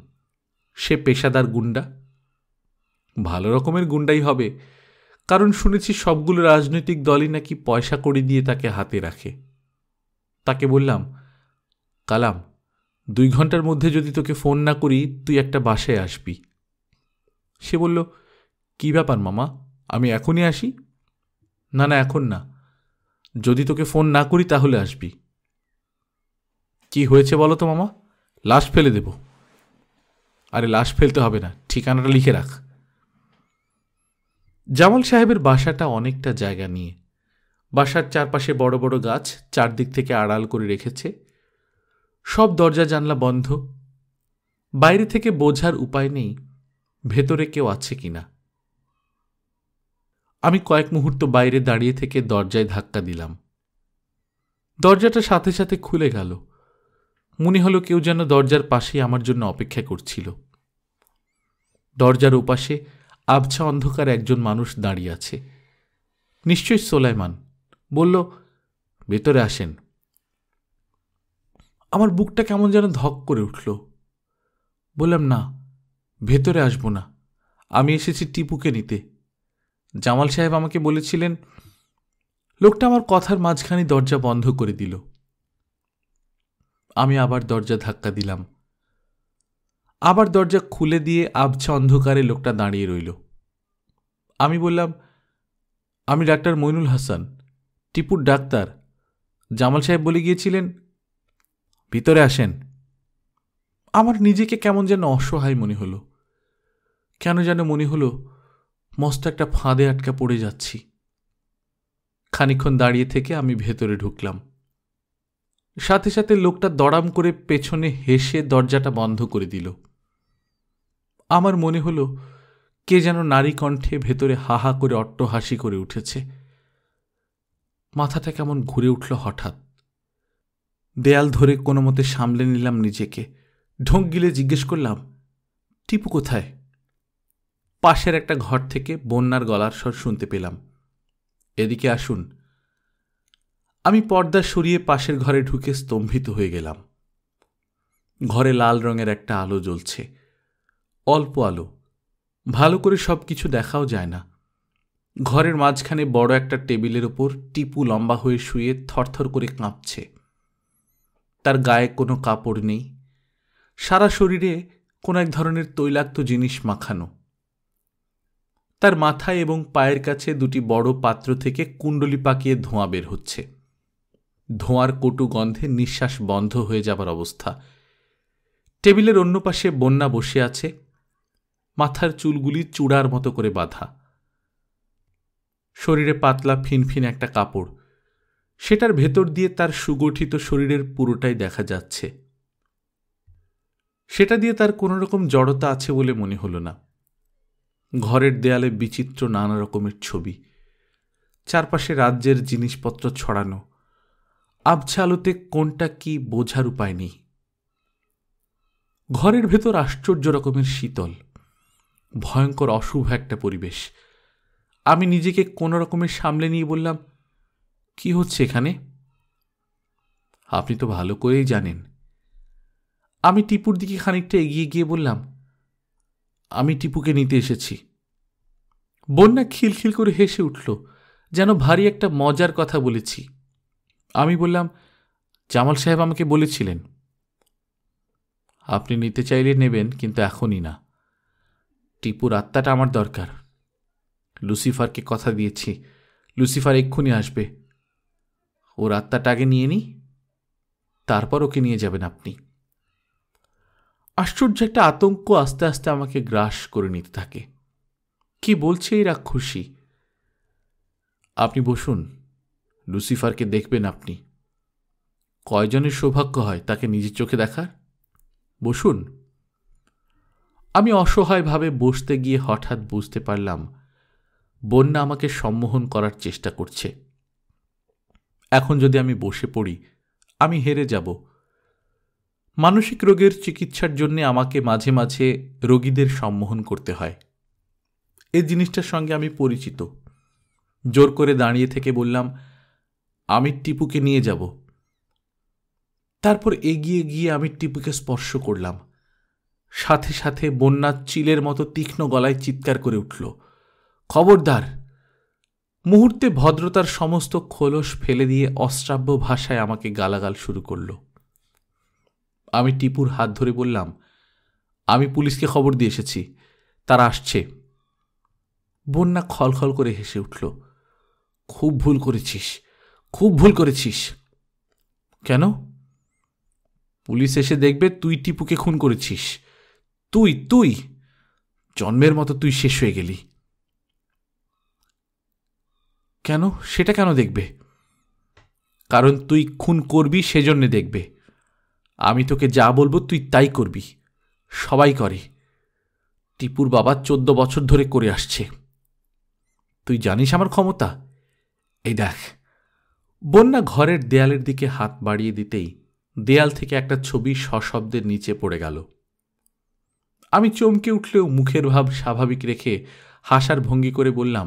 সে পেশাদার গুন্ডা। ভালো রকমের গুন্ডাই হবে, কারণ শুনেছি সবগুলো রাজনৈতিক দলই নাকি পয়সা কড়ি দিয়ে তাকে হাতে রাখে। তাকে বললাম, কালাম, 2 ঘন্টার মধ্যে যদি তোকে ফোন না করি তুই একটা বাসায় আসবি। সে বলল, কি ব্যাপার মামা, আমি এখনই আসি? না না, এখন না, যদি তোকে ফোন না করি তাহলে আসবি। কি হয়েছে বলো তো মামা? লাশ ফেলে দেব। আরে লাশ ফেলতে হবে না, ঠিকানাটা লিখে রাখ। জামাল সাহেবের বাসাটা অনেকটা জায়গা নিয়ে। বাসার চারপাশে বড় বড় গাছ চারদিক থেকে আড়াল করে রেখেছে। সব দরজা জানলা বন্ধ। বাইরে থেকে বোঝার উপায় নেই ভেতরে কেউ আছে কিনা। আমি কয়েক মুহূর্ত বাইরে দাঁড়িয়ে থেকে দরজায় ধাক্কা দিলাম। দরজাটা সাথে সাথে খুলে গেল। মনে হলো কেউ যেন দরজার পাশেই আমার জন্য অপেক্ষা করছিল। দরজার ওপাশে আবছা অন্ধকার একজন মানুষ দাঁড়িয়ে আছে। নিশ্চয়ই সুলাইমান। বলল, ভেতরে আসেন। আমার বুকটা কেমন যেন ধক করে উঠল। বললাম, না, ভেতরে আসব না, আমি এসেছি টিপুকে নিতে। জামাল সাহেব আমাকে বলেছিলেন। লোকটা আমার কথার মাঝখানে দরজা বন্ধ করে দিল। আমি আবার দরজা ধাক্কা দিলাম। আবার দরজা খুলে দিয়ে আবছা অন্ধকারে লোকটা দাঁড়িয়ে রইল। আমি বললাম, আমি ডাক্তার মইনুল হাসান, টিপুর ডাক্তার। জামাল সাহেব বলে গিয়েছিলেন। ভিতরে আসেন। আমার নিজেকে কেমন যেন অসহায় মনে হলো। কেন যেন মনে হলো মস্ত একটা ফাঁদে আটকা পড়ে যাচ্ছি। খানিকক্ষণ দাঁড়িয়ে থেকে আমি ভেতরে ঢুকলাম। সাথে সাথে লোকটা দড়াম করে পেছনে হেসে দরজাটা বন্ধ করে দিল। আমার মনে হলো কে যেন নারী কণ্ঠে ভেতরে হাহা করে অট্টহাসি করে উঠেছে। মাথাটা কেমন ঘুরে উঠল হঠাৎ। দেয়াল ধরে কোনো মতে সামলে নিলাম নিজেকে। ঢোক গিলে জিজ্ঞেস করলাম, টিপু কোথায়? পাশের একটা ঘর থেকে বন্যার গলার স্বর শুনতে পেলাম, এদিকে আসুন। আমি পর্দা সরিয়ে পাশের ঘরে ঢুকে স্তম্ভিত হয়ে গেলাম। ঘরে লাল রঙের একটা আলো জ্বলছে। অল্প আলো, ভালো করে সব কিছু দেখাও যায় না। ঘরের মাঝখানে বড় একটা টেবিলের ওপর টিপু লম্বা হয়ে শুয়ে থরথর করে কাঁপছে। তার গায়ে কোনো কাপড় নেই। সারা শরীরে কোনো এক ধরনের তৈলাক্ত জিনিস মাখানো। তার মাথায় এবং পায়ের কাছে 2টি বড় পাত্র থেকে কুণ্ডলি পাকিয়ে ধোঁয়া বের হচ্ছে। ধোঁয়ার কটু গন্ধে নিঃশ্বাস বন্ধ হয়ে যাবার অবস্থা। টেবিলের অন্য পাশে বন্যা বসে আছে। মাথার চুলগুলি চূড়ার মতো করে বাঁধা। শরীরে পাতলা ফিনফিন একটা কাপড়, সেটার ভেতর দিয়ে তার সুগঠিত শরীরের পুরোটাই দেখা যাচ্ছে। সেটা দিয়ে তার কোনো রকম জড়তা আছে বলে মনে হলো না। ঘরের দেয়ালে বিচিত্র নানা রকমের ছবি, চারপাশে রাজ্যের জিনিসপত্র ছড়ানো। আবছা আলোতে কোনটা কি বোঝার উপায় নেই। ঘরের ভেতর আশ্চর্য রকমের শীতল, ভয়ঙ্কর অশুভ একটা পরিবেশ। আমি নিজেকে কোনো রকমের সামলে নিয়ে বললাম, কি হচ্ছে এখানে? আপনি তো ভালো করেই জানেন। আমি টিপুর দিকে খানিকটা এগিয়ে গিয়ে বললাম, আমি টিপুকে নিতে এসেছি। বন্যা খিলখিল করে হেসে উঠল, যেন ভারী একটা মজার কথা বলেছি। আমি বললাম, জামাল সাহেব আমাকে বলেছিলেন। আপনি নিতে চাইলে নেবেন, কিন্তু এখনই না। টিপুর আত্মাটা আমার দরকার। লুসিফারকে কথা দিয়েছি, লুসিফার এক্ষুনি আসবে। ওর আত্মাটা আগে নিয়ে নিই, তারপর ওকে নিয়ে যাবেন আপনি। আশ্চর্য একটা আতঙ্ক আস্তে আস্তে আমাকে গ্রাস করে নিতে থাকে। কি বলছে এই রাক্ষসী? আপনি বসুন, লুসিফারকে দেখবেন আপনি। কয়জনের সৌভাগ্য হয় তাকে নিজের চোখে দেখার? বসুন। আমি অসহায়ভাবে বসতে গিয়ে হঠাৎ বুঝতে পারলাম বন্যা আমাকে সম্মোহন করার চেষ্টা করছে। এখন যদি আমি বসে পড়ি, আমি হেরে যাব। মানসিক রোগের চিকিৎসার জন্য আমাকে মাঝে মাঝে রোগীদের সম্মোহন করতে হয়। এই জিনিসটার সঙ্গে আমি পরিচিত। জোর করে দাঁড়িয়ে থেকে বললাম, আমি টিপুকে নিয়ে যাব। তারপর এগিয়ে গিয়ে আমি টিপুকে স্পর্শ করলাম। সাথে সাথে বন্যা চিলের মতো তীক্ষ্ণ গলায় চিৎকার করে উঠল, খবরদার! মুহূর্তে ভদ্রতার সমস্ত খোলস ফেলে দিয়ে অশ্রাব্য ভাষায় আমাকে গালাগাল শুরু করল। আমি টিপুর হাত ধরে বললাম, আমি পুলিশকে খবর দিয়ে এসেছি, তারা আসছে। বন্যা খলখল করে হেসে উঠল, খুব ভুল করেছিস, খুব ভুল করেছিস। কেন? পুলিশ এসে দেখবে তুই টিপুকে খুন করেছিস। তুই তুই জন্মের মতো তুই শেষ হয়ে গেলি। কেন? সেটা কেন দেখবে? কারণ তুই খুন করবি, সেজন্য দেখবে। আমি তোকে যা বলবো তুই তাই করবি। সবাই করে। টিপুর বাবা 14 বছর ধরে করে আসছে। তুই জানিস আমার ক্ষমতা? এই দেখ। বন্যা ঘরের দেয়ালের দিকে হাত বাড়িয়ে দিতেই দেয়াল থেকে একটা ছবি সশব্দের নিচে পড়ে গেল। আমি চমকে উঠলেও মুখের ভাব স্বাভাবিক রেখে হাসার ভঙ্গি করে বললাম,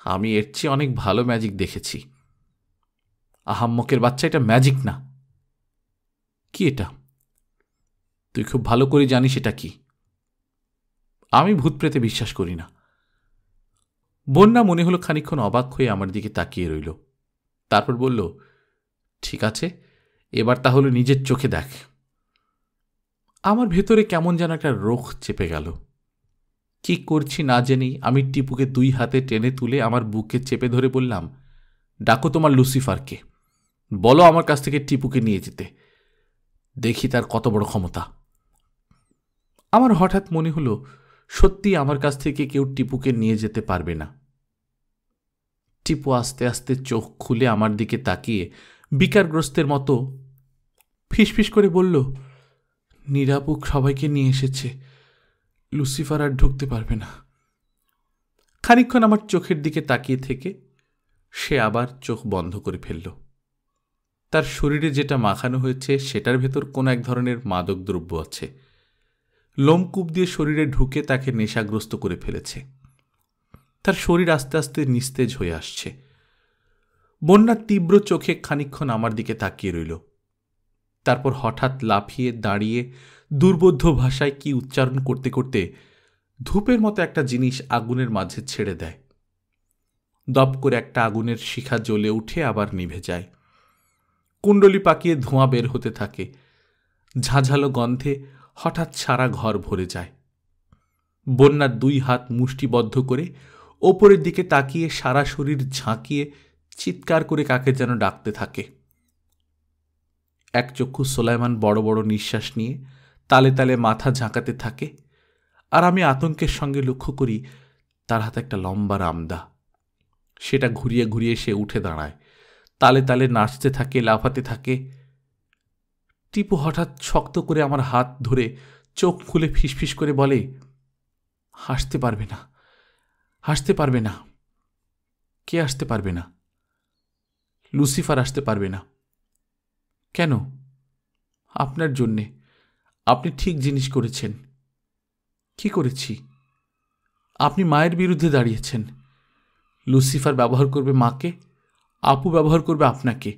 আমি এর চেয়ে অনেক ভালো ম্যাজিক দেখেছি। আহাম্মকের বাচ্চা, এটা ম্যাজিক না। কি এটা? তুই খুব ভালো করে জানিস এটা কি। আমি ভূত প্রেতে বিশ্বাস করি না। বন্যা মনে হলো খানিকক্ষণ অবাক হয়ে আমার দিকে তাকিয়ে রইল। তারপর বলল, ঠিক আছে, এবার তাহলে নিজের চোখে দেখ। আমার ভেতরে কেমন যেন একটা রোখ চেপে গেল। কি করছি না জেনেই আমি টিপুকে 2 হাতে টেনে তুলে আমার বুকে চেপে ধরে বললাম, ডাকো তোমার লুসিফারকে, বলো আমার কাছ থেকে টিপুকে নিয়ে যেতে। দেখি তার কত বড় ক্ষমতা। আমার হঠাৎ মনে হলো সত্যি আমার কাছ থেকে কেউ টিপুকে নিয়ে যেতে পারবে না। টিপু আস্তে আস্তে চোখ খুলে আমার দিকে তাকিয়ে বিকারগ্রস্তের মতো ফিসফিস করে বলল, নিরাপুক সবাইকে নিয়ে এসেছে, লুসিফার আর ঢুকতে পারবে না। খানিকক্ষণ আমার চোখের দিকে তাকিয়ে থেকে সে আবার চোখ বন্ধ করে ফেলল। তার শরীরে যেটা মাখানো হয়েছে সেটার ভেতর কোনো এক ধরনের মাদক দ্রব্য আছে। লোমকূপ দিয়ে শরীরে ঢুকে তাকে নেশাগ্রস্ত করে ফেলেছে। তার শরীর আস্তে আস্তে নিস্তেজ হয়ে আসছে। বন্যা তীব্র চোখে খানিকক্ষণ আমার দিকে তাকিয়ে রইল। তারপর হঠাৎ লাফিয়ে দাঁড়িয়ে দুর্বোধ্য ভাষায় কি উচ্চারণ করতে করতে ধূপের মতো একটা জিনিস আগুনের মাঝে ছেড়ে দেয়। দপ করে একটা আগুনের শিখা জ্বলে উঠে আবার নিভে যায়। কুণ্ডলি পাকিয়ে ধোঁয়া বের হতে থাকে। ঝাঁঝালো গন্ধে হঠাৎ সারা ঘর ভরে যায়। বন্যার 2 হাত মুষ্টিবদ্ধ করে ওপরের দিকে তাকিয়ে সারা শরীর ঝাঁকিয়ে চিৎকার করে কাকে যেন ডাকতে থাকে। এক চক্ষু সোলাইমান বড় বড় নিঃশ্বাস নিয়ে তালে তালে মাথা ঝাঁকাতে থাকে, আর আমি আতঙ্কের সঙ্গে লক্ষ্য করি তার হাতে একটা লম্বা রামদা। সেটা ঘুরিয়ে ঘুরিয়ে সে উঠে দাঁড়ায়, তালে তালে নাচতে থাকে, লাফাতে থাকে। টিপু হঠাৎ শক্ত করে আমার হাত ধরে চোখ খুলে ফিসফিস করে বলে, হাসতে পারবে না, হাসতে পারবে না। কে আসতে পারবে না? লুসিফার আসতে পারবে না। কেন? আপনার জন্যে। আপনি ঠিক জিনিস করেছেন। কি করেছি? আপনি মায়ের বিরুদ্ধে দাঁড়িয়েছেন। লুসিফার ব্যবহার করবে মাকে, আপু ব্যবহার করবে আপনাকে।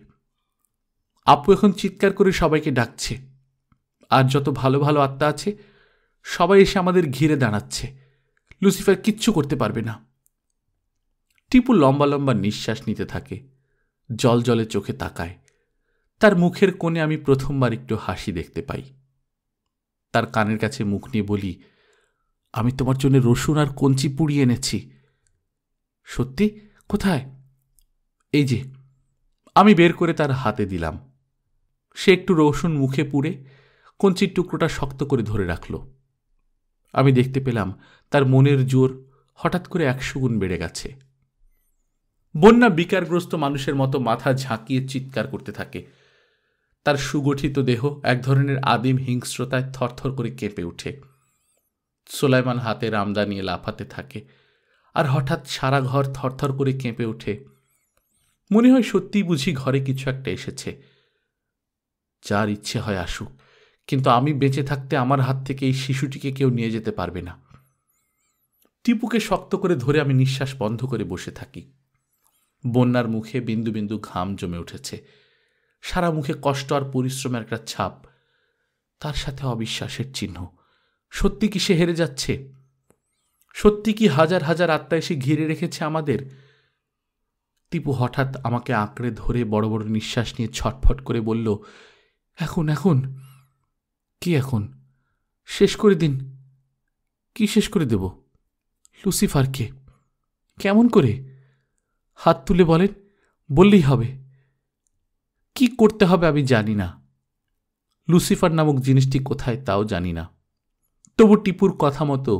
আপু এখন চিৎকার করে সবাইকে ডাকছে, আর যত ভালো ভালো আত্মা আছে সবাই এসে আমাদের ঘিরে দাঁড়াচ্ছে। লুসিফার কিচ্ছু করতে পারবে না। টিপু লম্বা লম্বা নিঃশ্বাস নিতে থাকে, জল জলে চোখে তাকায়। তার মুখের কোণে আমি প্রথমবার একটু হাসি দেখতে পাই। তার কানের কাছে মুখ নিয়ে বলি, আমি তোমার জন্য রসুন আর কঞ্চি পুড়িয়ে এনেছি। সত্যি? কোথায়? এই যে। আমি বের করে তার হাতে দিলাম। সে একটু রসুন মুখে পুড়ে কঞ্চির টুকরোটা শক্ত করে ধরে রাখল। আমি দেখতে পেলাম তার মনের জোর হঠাৎ করে 100 গুণ বেড়ে গেছে। বন্যা বিকারগ্রস্ত মানুষের মতো মাথা ঝাঁকিয়ে চিৎকার করতে থাকে। তার সুগঠিত দেহ এক ধরনের আদিম হিংস্রতায় থরথর করে কেঁপে ওঠে। সোলাইমান হাতে রামদা নিয়ে লাফাতে থাকে, আর হঠাৎ সারা ঘর থরথর করে কেঁপে ওঠে। মনে হয় সত্যিই বুঝি ঘরে কিছু একটা এসেছে। যার ইচ্ছে হয় আসুক, কিন্তু আমি বেঁচে থাকতে আমার হাত থেকে এই শিশুটিকে কেউ নিয়ে যেতে পারবে না। টিপুকে শক্ত করে ধরে আমি নিঃশ্বাস বন্ধ করে বসে থাকি। বন্যার মুখে বিন্দু বিন্দু ঘাম জমে উঠেছে। সারা মুখে কষ্ট আর পরিশ্রমের একটা ছাপ, তার সাথে অবিশ্বাসের চিহ্ন। সত্যি কি সে হেরে যাচ্ছে? সত্যি কি হাজার হাজার আত্মা এসে ঘিরে রেখেছে আমাদের? টিপু হঠাৎ আমাকে আঁকড়ে ধরে বড় বড় নিঃশ্বাস নিয়ে ছটফট করে বলল, এখন এখন কি? এখন শেষ করে দিন। কি শেষ করে দেব? লুসিফারকে। কেমন করে? হাত তুলে বলেন, বললেই হবে। কি করতে হবে আমি জানি না। লুসিফার নামক জিনিসটি কোথায় তাও জানি না। তবু টিপুর কথা মতো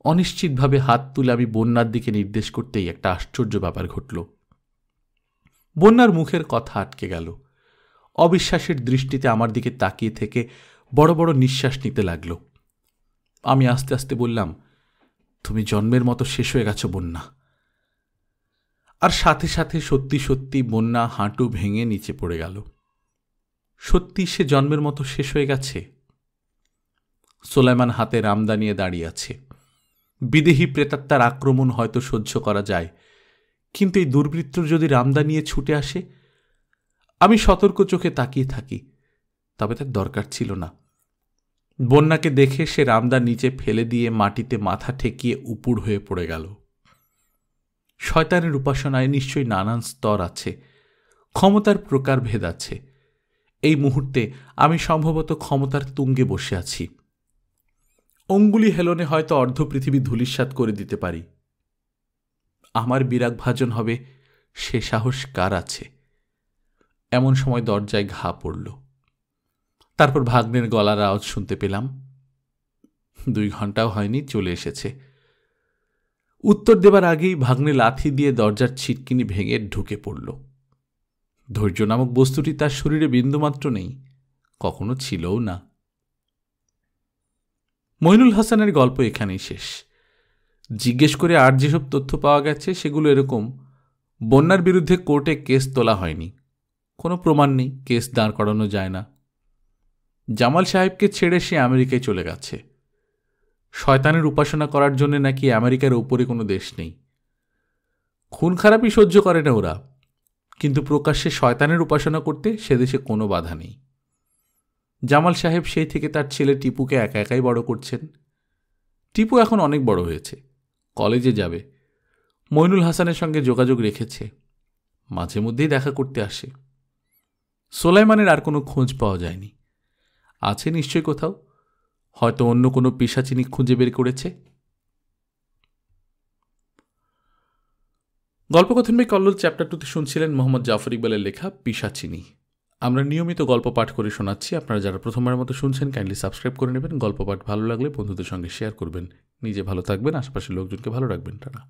অনিশ্চিতভাবে হাত তুলে আমি বন্যার দিকে নির্দেশ করতেই একটা আশ্চর্য ব্যাপার ঘটল। বন্যার মুখের কথা আটকে গেল। অবিশ্বাসের দৃষ্টিতে আমার দিকে তাকিয়ে থেকে বড় বড় নিঃশ্বাস নিতে লাগল। আমি আস্তে আস্তে বললাম, তুমি জন্মের মতো শেষ হয়ে গেছো বন্যা। আর সাথে সাথে সত্যি সত্যি বন্যা হাঁটু ভেঙে নিচে পড়ে গেল। সত্যি সে জন্মের মতো শেষ হয়ে গেছে। সোলাইমান হাতে রামদা নিয়ে দাঁড়িয়ে আছে। বিদেহী প্রেতাত্মার আক্রমণ হয়তো সহ্য করা যায়, কিন্তু এই দুর্বৃত্ত যদি রামদা নিয়ে ছুটে আসে? আমি সতর্ক চোখে তাকিয়ে থাকি, তবে তার দরকার ছিল না। বন্যাকে দেখে সে রামদা নিচে ফেলে দিয়ে মাটিতে মাথা ঠেকিয়ে উপুড় হয়ে পড়ে গেল। শয়তানের উপাসনায় নিশ্চয়ই নানান স্তর আছে, ক্ষমতার প্রকারভেদ আছে। এই মুহূর্তে আমি সম্ভবত ক্ষমতার তুঙ্গে বসে আছি। অঙ্গুলি হেলনে হয়তো অর্ধ পৃথিবী ধূলিসাৎ করে দিতে পারি। আমার বিরাগ ভাজন হবে সে সাহস কার আছে? এমন সময় দরজায় ঘা পড়ল। তারপর ভাগ্নের গলার আওয়াজ শুনতে পেলাম। 2 ঘন্টাও হয়নি, চলে এসেছে। উত্তর দেবার আগেই ভাগ্নে লাথি দিয়ে দরজার ছিটকিনি ভেঙে ঢুকে পড়ল। ধৈর্য নামক বস্তুটি তার শরীরে বিন্দুমাত্র নেই, কখনো ছিলও না। মইনুল হাসানের গল্প এখানেই শেষ। জিজ্ঞেস করে আর যেসব তথ্য পাওয়া গেছে সেগুলো এরকম: বন্যার বিরুদ্ধে কোর্টে কেস তোলা হয়নি, কোনো প্রমাণ নেই, কেস দাঁড় করানো যায় না। জামাল সাহেবকে ছেড়ে সে আমেরিকায় চলে গেছে। শয়তানের উপাসনা করার জন্য নাকি আমেরিকার উপরে কোনো দেশ নেই। খুন খারাপই সহ্য করে না ওরা, কিন্তু প্রকাশ্যে শয়তানের উপাসনা করতে সে দেশে কোনো বাধা নেই। জামাল সাহেব সেই থেকে তার ছেলে টিপুকে একা একাই বড় করছেন। টিপু এখন অনেক বড় হয়েছে, কলেজে যাবে। মইনুল হাসানের সঙ্গে যোগাযোগ রেখেছে, মাঝে মধ্যেই দেখা করতে আসে। সোলাইমানের আর কোনো খোঁজ পাওয়া যায়নি। আছে নিশ্চয় কোথাও, হয়তো অন্য কোনো পিশাচিনী খুঁজে বের করেছে। গল্পকথন বাই কল্লোল চ্যাপ্টার 2তে শুনছিলেন মোহাম্মদ জাফর ইকবালের লেখা পিশাচিনী। আমরা নিয়মিত গল্প পাঠ করে শোনাচ্ছি। আপনারা যারা প্রথমবারের মতো শুনছেন কাইন্ডলি সাবস্ক্রাইব করে নেবেন। গল্প পাঠ ভালো লাগলে বন্ধুদের সঙ্গে শেয়ার করবেন। নিজে ভালো থাকবেন, আশেপাশের লোকজনকে ভালো রাখবেন। টাটা।